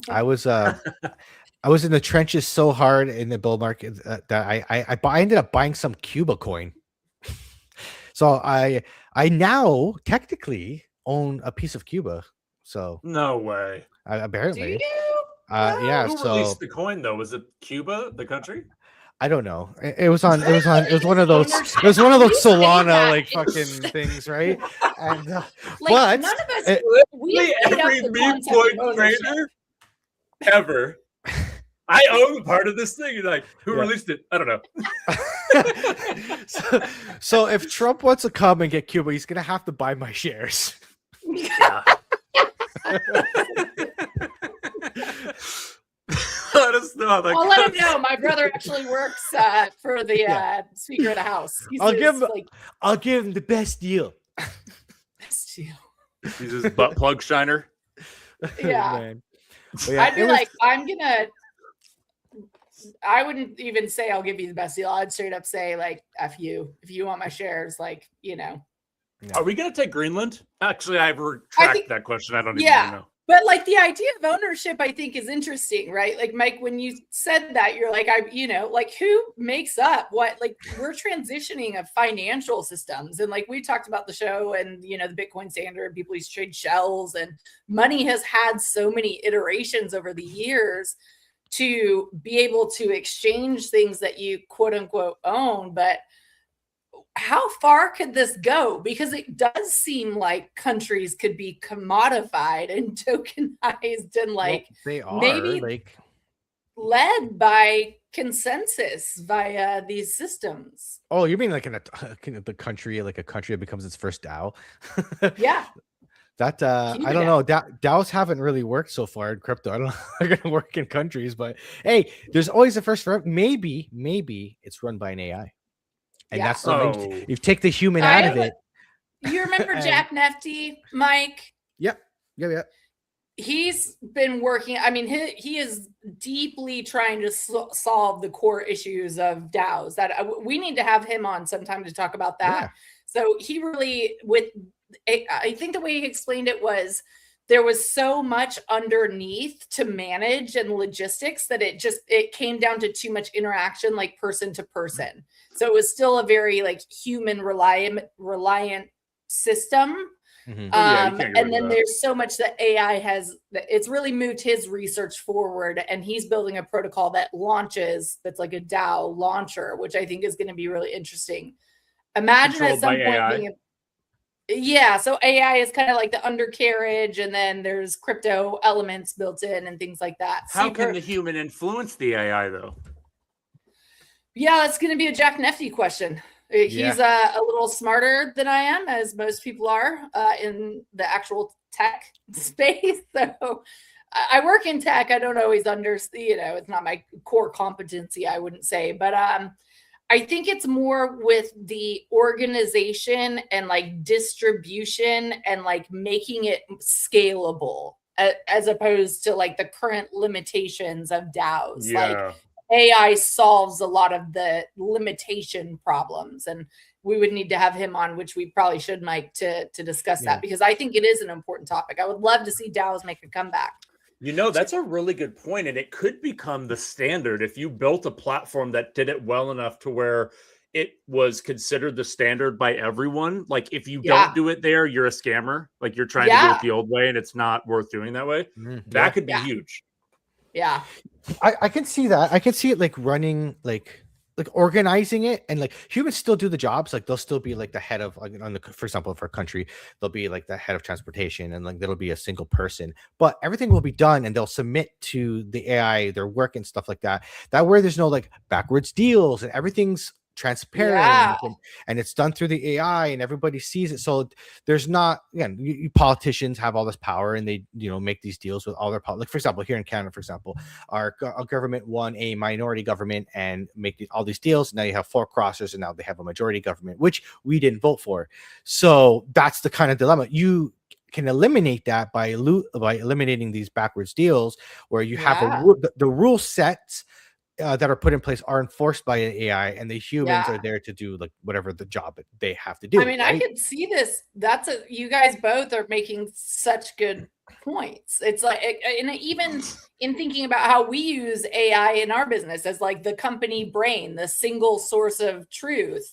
I was in the trenches so hard in the bull market that I ended up buying some Cuba coin. So I now technically own a piece of Cuba. So no way. Apparently. Do you? Yeah. Who So released the coin though? Was it Cuba, the country? I don't know. It was one of those Solana like fucking things, right? And but none of us we made up every the meme concept coin of ownership. trader ever. I own part of this thing. You're like, who released it? I don't know. so if Trump wants to come and get Cuba, he's gonna have to buy my shares. Yeah. Let us know. I'll let him know. My brother actually works for the Speaker of the House. I'll give him the best deal. Best deal. He's his butt plug shiner. Yeah. Man. Yeah, I'd be like, I wouldn't even say I'll give you the best deal. I'd straight up say like, F you. If you want my shares, like, Are we going to take Greenland? Actually, I've retracted that question. I don't even know. But like the idea of ownership, I think is interesting, right? Like Mike, when you said that, you're like, like who makes up what? Like we're transitioning of financial systems, and like we talked about the show, and the Bitcoin standard, people used to trade shells, and money has had so many iterations over the years to be able to exchange things that you quote unquote own, but how far could this go? Because it does seem like countries could be commodified and tokenized and they are maybe like led by consensus via these systems. Oh, you mean like in the country, like a country that becomes its first DAO? Yeah. That I don't know. DAOs haven't really worked so far in crypto. I don't know how they're gonna work in countries, but hey, there's always a first for maybe it's run by an AI. And that's the you take the human out of it. You remember Jack Nefty, Mike? Yep. He's been working. I mean, he is deeply trying to solve the core issues of DAOs. That we need to have him on sometime to talk about that. Yeah. So he really, I think the way he explained it was there was so much underneath to manage and logistics that it came down to too much interaction, like person to person. So it was still a very like human reliant system. Mm-hmm. And then there's so much that AI has, it's really moved his research forward, and he's building a protocol that launches, that's like a DAO launcher, which I think is going to be really interesting. Imagine controlled at some point being so AI is kind of like the undercarriage, and then there's crypto elements built in and things like that. How can the human influence the AI though? Yeah, it's going to be a Jack Nefty question. He's a little smarter than I am, as most people are in the actual tech space. So I work in tech. I don't always it's not my core competency, I wouldn't say. But I think it's more with the organization and like distribution and like making it scalable as opposed to like the current limitations of DAOs. Yeah. Like AI solves a lot of the limitation problems, and we would need to have him on, which we probably should, Mike, to discuss that, because I think it is an important topic. I would love to see DAOs make a comeback. That's a really good point, and it could become the standard if you built a platform that did it well enough to where it was considered the standard by everyone. Like if you don't do it there, you're a scammer. Like you're trying to do it the old way, and it's not worth doing that way. That could be huge. Yeah. I can see that. I can see it like running like organizing it, and like humans still do the jobs. Like they'll still be like the head of like on the, for example, for a country, they'll be like the head of transportation, and like there'll be a single person, but everything will be done and they'll submit to the AI their work and stuff like that. That where there's no like backwards deals and everything's transparent, and Yeah. you can, and it's done through the AI and everybody sees it. So there's not, again, politicians have all this power and they, you know, make these deals with all their like for example here in Canada, for example, our government won a minority government and make all these deals. Now you have four crossers and now they have a majority government, which we didn't vote for. So that's the kind of dilemma. You can eliminate that by eliminating these backwards deals where you have the rule sets that are put in place are enforced by an AI, and the humans are there to do like whatever the job they have to do. I mean, right? I could see this. You guys both are making such good points. It's like, and even in thinking about how we use AI in our business as like the company brain, the single source of truth,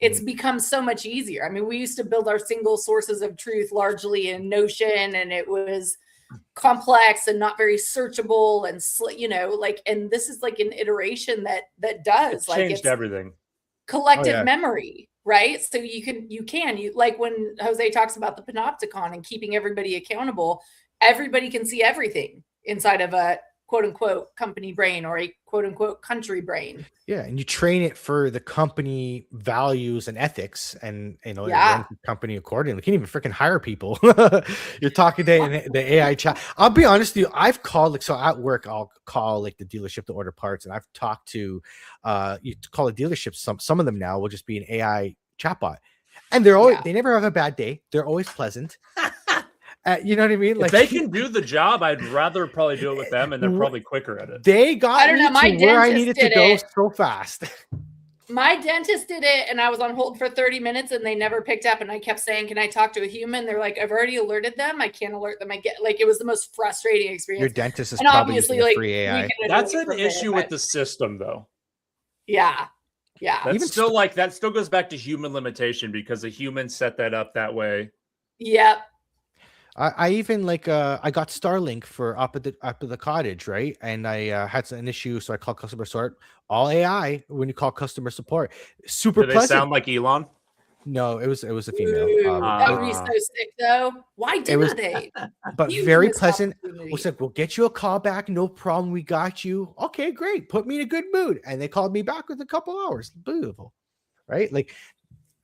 it's become so much easier. I mean, we used to build our single sources of truth largely in Notion, and it was complex and not very searchable, and you know, like, and this is like an iteration that does like changed everything. Collective memory, right? So you can like when Jose talks about the panopticon and keeping everybody accountable, everybody can see everything inside of a quote unquote company brain or a quote unquote country brain. Yeah, and you train it for the company values and ethics, and you know, it runs the company accordingly. You can't even freaking hire people. You're talking to the AI chat. I'll be honest with you, I've called, like, so at work I'll call like the dealership to order parts, and I've talked to you call a dealership, some of them now will just be an AI chatbot, and they're always they never have a bad day. They're always pleasant. You know what I mean? Like, if they can do the job, I'd rather probably do it with them, and they're probably quicker at it. They got me to where I needed to go so fast. My dentist did it, and I was on hold for 30 minutes, and they never picked up. And I kept saying, "Can I talk to a human?" They're like, "I've already alerted them. I can't alert them." I get like, it was the most frustrating experience. Your dentist is and probably using like free AI. That's an issue with the system, though. Yeah. That's still like that. Still goes back to human limitation because a human set that up that way. Yep. I even like I got Starlink for up at the cottage, right? And I had an issue, so I called customer support. All AI when you call customer support. Super pleasant. Do they sound like Elon? No, it was a female. That would be so sick, though. Why didn't they? But very pleasant. Was like, we'll get you a call back, no problem. We got you. Okay, great. Put me in a good mood. And they called me back with a couple hours. Beautiful, right? Like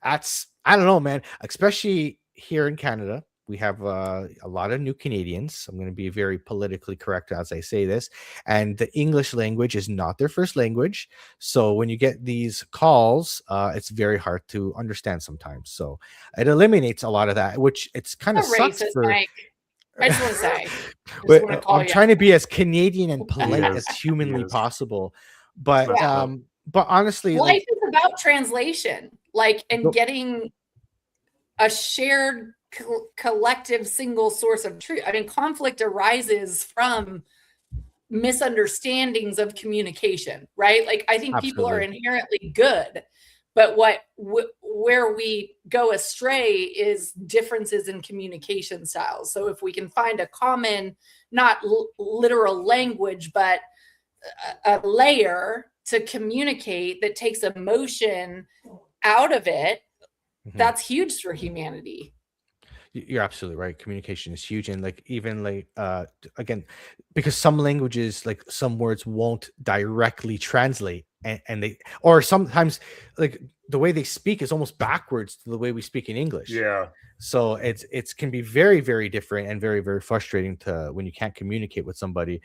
that's, I don't know, man. Especially here in Canada. We have a lot of new Canadians. I'm going to be very politically correct as I say this. And the English language is not their first language. So when you get these calls, it's very hard to understand sometimes. So it eliminates a lot of that, which it's kind of sucks for. Mike. I just want to say. I'm trying to be as Canadian and polite as humanly possible. But honestly, life is about translation, like, and getting a shared collective single source of truth. I mean, conflict arises from misunderstandings of communication, right? Like, I think people are inherently good, but where we go astray is differences in communication styles. So if we can find a common, not literal language, but a layer to communicate that takes emotion out of it, that's huge for humanity. You're absolutely right. Communication is huge. And like, even like, again, because some languages, like some words won't directly translate, and they, or sometimes like the way they speak is almost backwards to the way we speak in English. Yeah. So it's can be very, very different and very, very frustrating to when you can't communicate with somebody.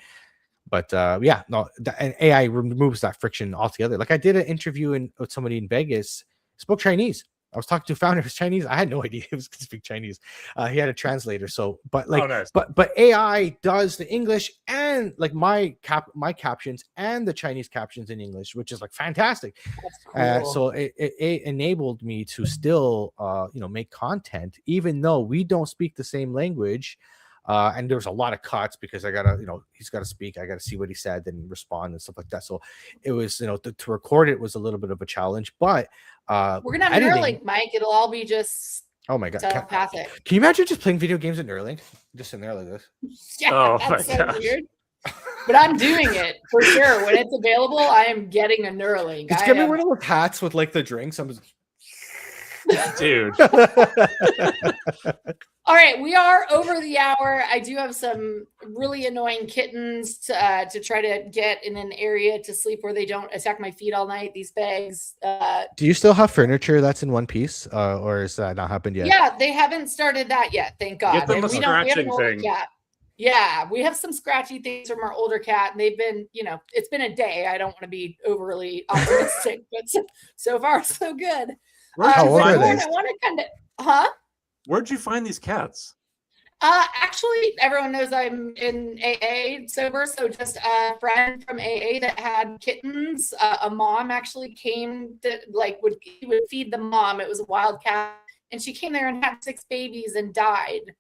But and AI removes that friction altogether. Like I did an interview with somebody in Vegas, spoke Chinese. I was talking to a founder who's Chinese. I had no idea he was going to speak Chinese. He had a translator. So, but like, nice. but AI does the English and like my captions and the Chinese captions in English, which is like fantastic. That's cool. So it enabled me to still, make content, even though we don't speak the same language. And there's a lot of cuts because I gotta, he's got to speak. I got to see what he said and respond and stuff like that. So it was, to record it was a little bit of a challenge, but we're gonna have Neuralink, Mike. It'll all be just my god, telepathic. Can you imagine just playing video games in Neuralink, just in there like this? Yeah, that's so weird. But I'm doing it for sure. When it's available, I am getting a Neuralink. Just give me one of those hats with like the drinks. I'm just... Dude. All right, we are over the hour. I do have some really annoying kittens to try to get in an area to sleep where they don't attack my feet all night. These bags. Do you still have furniture that's in one piece, or has that not happened yet? Yeah, they haven't started that yet. Thank God. Get them And a we have an scratching older thing. cat. Yeah, we have some scratchy things from our older cat, and they've been, it's been a day. I don't want to be overly optimistic, but so far so good. How old are they? I want to kind of, huh? Where'd you find these cats? Actually, everyone knows I'm in AA sober, so just a friend from AA that had kittens. A mom actually came that would feed the mom. It was a wild cat, and she came there and had 6 babies and died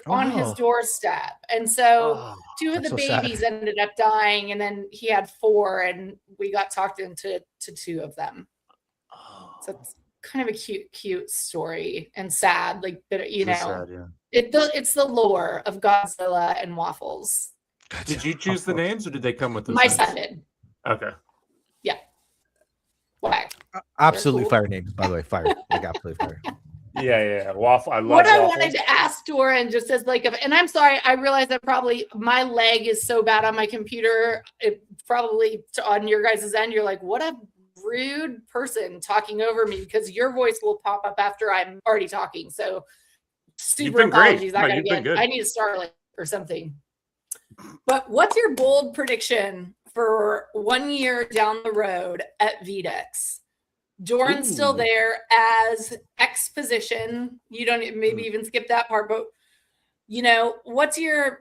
on his doorstep. And so 2 of the babies ended up dying, and then he had 4, and we got talked into 2 of them. So it's kind of a cute story and sad, but Sad, yeah. It's the lore of Godzilla and waffles. Did you choose the names, or did they come with those My names? son did. Okay. Yeah. Why? Absolutely Cool. fire names, by the way. Fire. Like absolutely fire. Yeah. Waffle. I love What I waffles. wanted to ask Doran, just as and I'm sorry, I realize that probably my leg is so bad on my computer. It probably on your guys' end, you're like, what a rude person talking over me, because your voice will pop up after I'm already talking. So super been great. apologies. No, you've been good. I need a Starlink or something. But what's your bold prediction for 1 year down the road at VDEX? Doran's still there as X position. You don't maybe even skip that part, but what's your,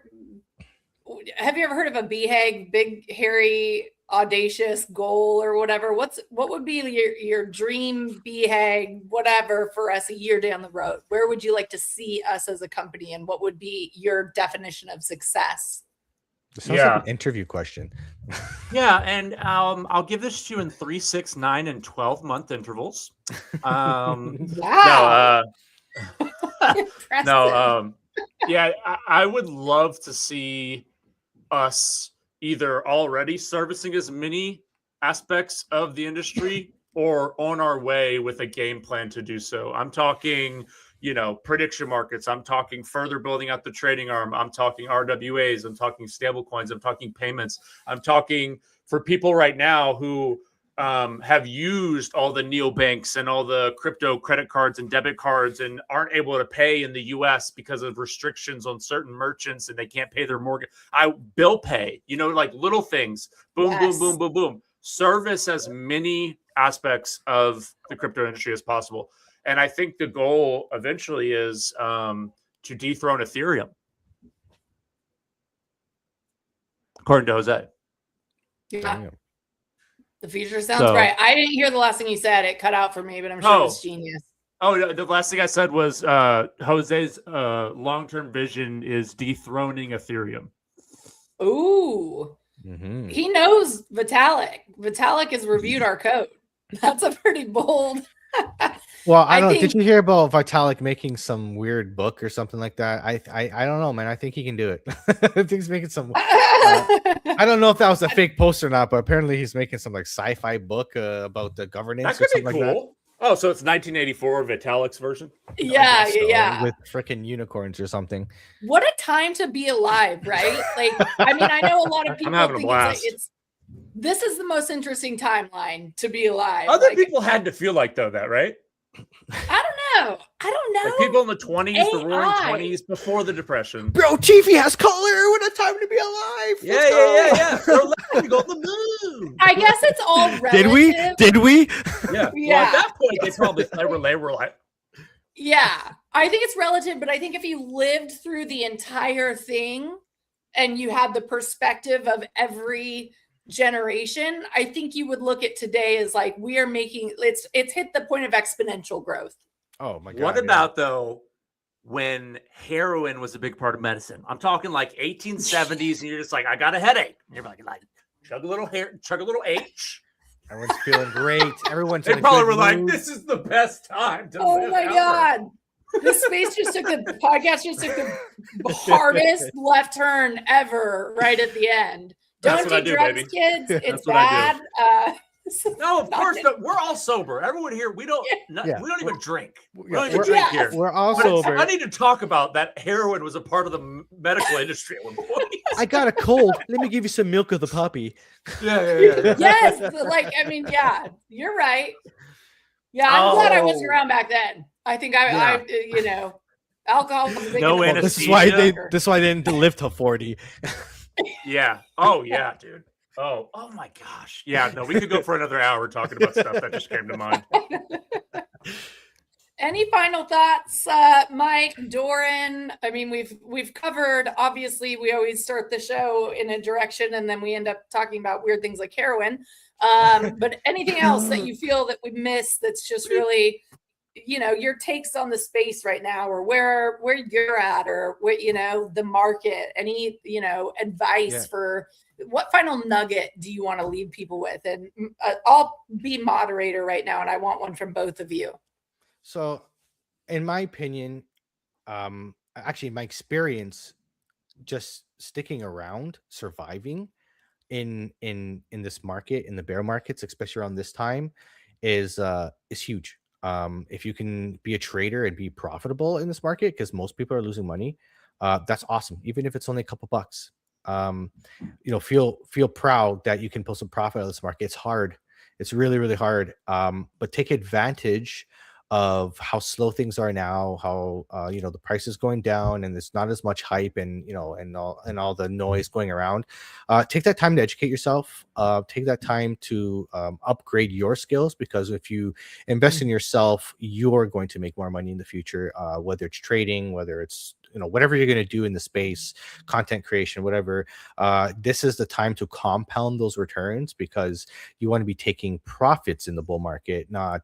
have you ever heard of a BHAG, big, hairy, audacious goal or whatever? What would be your dream BHAG, whatever, for us a year down the road? Where would you like to see us as a company, and what would be your definition of success? This sounds like an interview question. Yeah, and I'll give this to you in 3, 6, 9, and 12-month intervals. Wow. No, yeah, I would love to see us either already servicing as many aspects of the industry or on our way with a game plan to do so. I'm talking, prediction markets. I'm talking further building out the trading arm. I'm talking RWAs. I'm talking stable coins. I'm talking payments. I'm talking for people right now who have used all the neobanks and all the crypto credit cards and debit cards and aren't able to pay in the US because of restrictions on certain merchants and they can't pay their mortgage. Bill pay, little things. Boom, Yes. boom, boom, boom, boom. Service as many aspects of the crypto industry as possible. And I think the goal eventually is to dethrone Ethereum. According to Jose. Yeah. Damn. The future sounds right. I didn't hear the last thing you said. It cut out for me, but I'm sure it's genius. Oh, the last thing I said was Jose's long-term vision is dethroning Ethereum. Ooh. Mm-hmm. He knows Vitalik. Vitalik has reviewed our code. That's a pretty bold. Well, I don't know. think- Did you hear about Vitalik making some weird book or something like that? I don't know, man. I think he can do it. I think he's making some. I don't know if that was a fake post or not, but apparently he's making some sci-fi book about the governance That or could be something like that. cool. Oh, so it's 1984 Vitalik's version? Yeah, So, yeah. with freaking unicorns or something. What a time to be alive, right? I know a lot of people having a think blast. this is the most interesting timeline to be alive. Other people had to feel like that, right? I don't know. Like people in the 20s, the roaring AI. 20s, before the Depression. Bro, Chiefy has color. What a time to be alive. Let's go. Yeah. We're allowed to go to the moon. I guess it's all relative. Did we? Yeah. Well, Yeah. at that point, they were like, Yeah, I think it's relative, but I think if you lived through the entire thing and you had the perspective of every generation, I think you would look at today as we are making it's hit the point of exponential growth. Oh my god. What yeah. about though when heroin was a big part of medicine? I'm talking 1870s, and you're just like, I got a headache. And you're like chug a little H. Everyone's feeling great. Everyone's they in a probably good were like, mood. this is the best time to Oh live my ever. god. This the podcast just took the hardest left turn ever right at the end. Don't do drugs, baby. Kids. It's bad. No, of course not. We're all sober. Everyone here, we don't even drink. We don't even drink here. We're all sober. I need to talk about that. Heroin was a part of the medical industry at one point. I got a cold. Let me give you some milk of the puppy. Yeah. Yes, yeah, you're right. Yeah, I'm glad I wasn't around back then. I think I alcohol. This is why they didn't live till 40. Yeah. Oh yeah, dude. Oh my gosh. Yeah, no, we could go for another hour talking about stuff that just came to mind. Any final thoughts, Mike, Doran? I mean, we've covered, obviously, we always start the show in a direction and then we end up talking about weird things like heroin. But anything else that you feel that we missed that's just really, your takes on the space right now, or where you're at, or what, the market, any, advice for what final nugget do you want to leave people with? And I'll be moderator right now, and I want one from both of you. So, in my opinion, actually, my experience just sticking around, surviving in this market, in the bear markets, especially around this time, is huge. If you can be a trader and be profitable in this market, because most people are losing money, that's awesome. Even if it's only a couple bucks, feel proud that you can pull some profit out of this market. It's hard. It's really, really hard. But take advantage of how slow things are now, how the price is going down and there's not as much hype and all the noise going around. Take that time to educate yourself. Take that time to upgrade your skills, because if you invest in yourself, you're going to make more money in the future, whether it's trading, whether it's whatever you're going to do in the space, content creation, whatever. This is the time to compound those returns, because you want to be taking profits in the bull market, not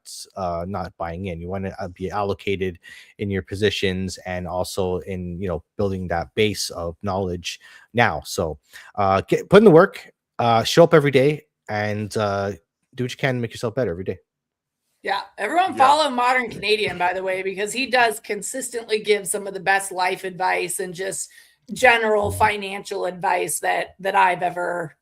buying in. You want to be allocated in your positions and also in building that base of knowledge now. So put in the work, show up every day, and do what you can to make yourself better every day. Yeah, everyone follow Modern Canadian, by the way, because he does consistently give some of the best life advice and just general financial advice that I've ever,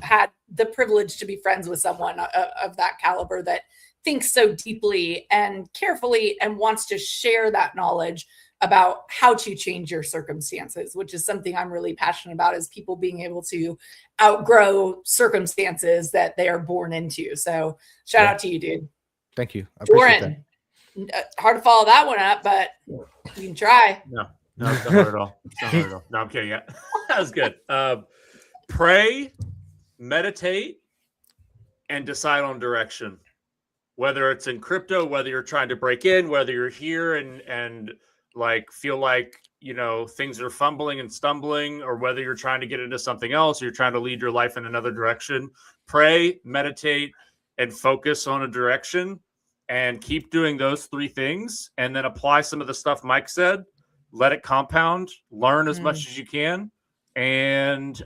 had the privilege to be friends with someone of that caliber that thinks so deeply and carefully and wants to share that knowledge about how to change your circumstances, which is something I'm really passionate about, is people being able to outgrow circumstances that they are born into. So shout out to you, dude. Thank you. I appreciate that. Hard to follow that one up, but you can try. No, it's not hard at all. It's not hard at all. No, I'm kidding. Yeah. That was good. Pray, meditate, and decide on direction. Whether it's in crypto, whether you're trying to break in, whether you're here and like feel like things are fumbling and stumbling, or whether you're trying to get into something else, or you're trying to lead your life in another direction. Pray, meditate, and focus on a direction, and keep doing those three things, and then apply some of the stuff Mike said. Let it compound, learn as much as you can, and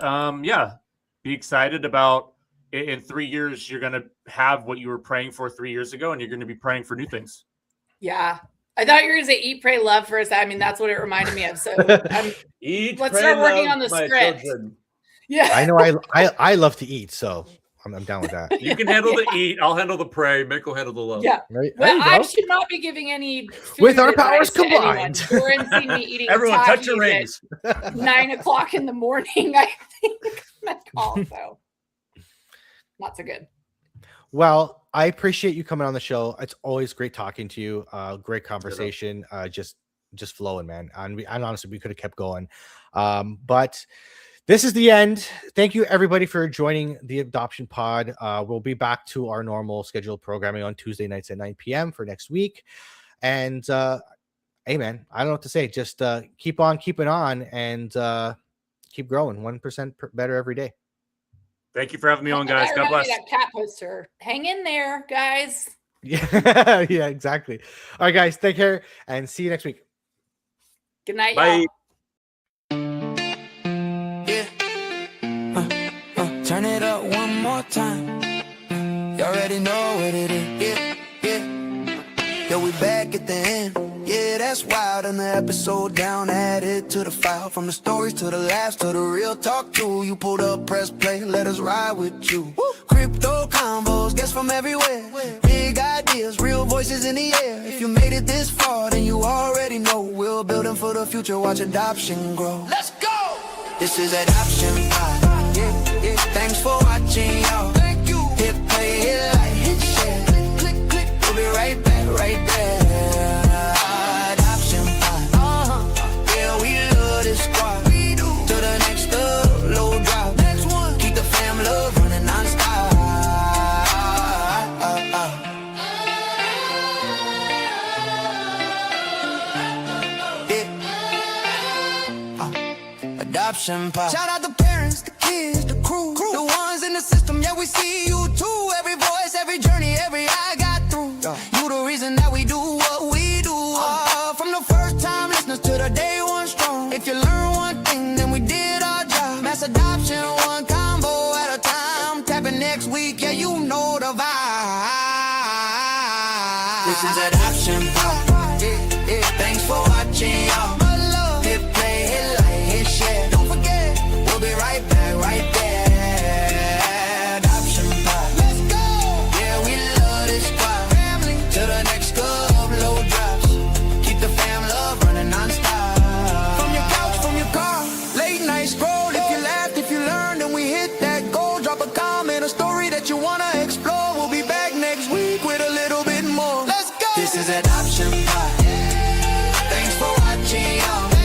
be excited about in 3 years you're going to have what you were praying for 3 years ago, and you're going to be praying for new things. Yeah. I thought you were going to say eat, pray, love for a second. I mean, that's what it reminded me of. So let's start working on the script. Children. Yeah. I know I love to eat, so I'm down with that. You can handle the eat. I'll handle the pray. Mick will handle the love. Yeah. Right. Well, I should not be giving any with our powers combined. Seen me eating everyone touch your rings. 9:00 in the morning. I think also not so good. Well, I appreciate you coming on the show. It's always great talking to you. Great conversation. Just flowing, man. And honestly, we could have kept going. But this is the end. Thank you, everybody, for joining the Adoption Pod. We'll be back to our normal scheduled programming on Tuesday nights at 9 p.m. for next week. And, hey, man, I don't know what to say. Just keep on keeping on and keep growing 1% better every day. Thank you for having me on, guys. God bless. That cat poster. Hang in there, guys. Yeah, yeah, exactly. All right, guys, take care and see you next week. Good night, bye. Turn it up one more time. You already know what it is. Yeah. Yo, we back at the end. Yeah. yeah, that's wild. And the episode down, added to the file. From the stories to the laughs to the real talk too. You pulled up, press play, let us ride with you. Crypto combos, guests from everywhere. Big ideas, real voices in the air. If you made it this far, then you already know we're building for the future, watch adoption grow. Let's go! This is Adoption Pod. Yeah, yeah. Thanks for watching, y'all. Thank you. Hit play, hit like, hit share. Click, click, click. We'll be right back, right there. Adoption Pod. Yeah, we love this squad. We do. To the next low drop. Next one. Keep the fam love running non-stop. Adoption Pod. Shout out the parents, the kids, the crew, the ones in the system. Yeah, we see you too. Every voice, every journey, every eye got through. You the reason that we do what we do. From the first time listeners to the day one strong. If you learn one thing, then we did our job. Mass adoption, one combo at a time. Tapping next week, yeah, you know the vibe. This is Adoption Pod. Yeah, yeah. Thanks for watching, y'all. Hit play, hit like, hit share. Don't forget, we'll be right back, right there. Adoption Pod. Let's go. Yeah, we love this squad. Family to the next low drops. Keep the fam love running non-stop. From your couch, from your car, late night scroll. If you laughed, if you learned, and we hit that goal. Drop a comment, a story that you wanna explore. We'll be back next week with a little bit more. Let's go. This is Adoption Pod. Thanks for watching, y'all.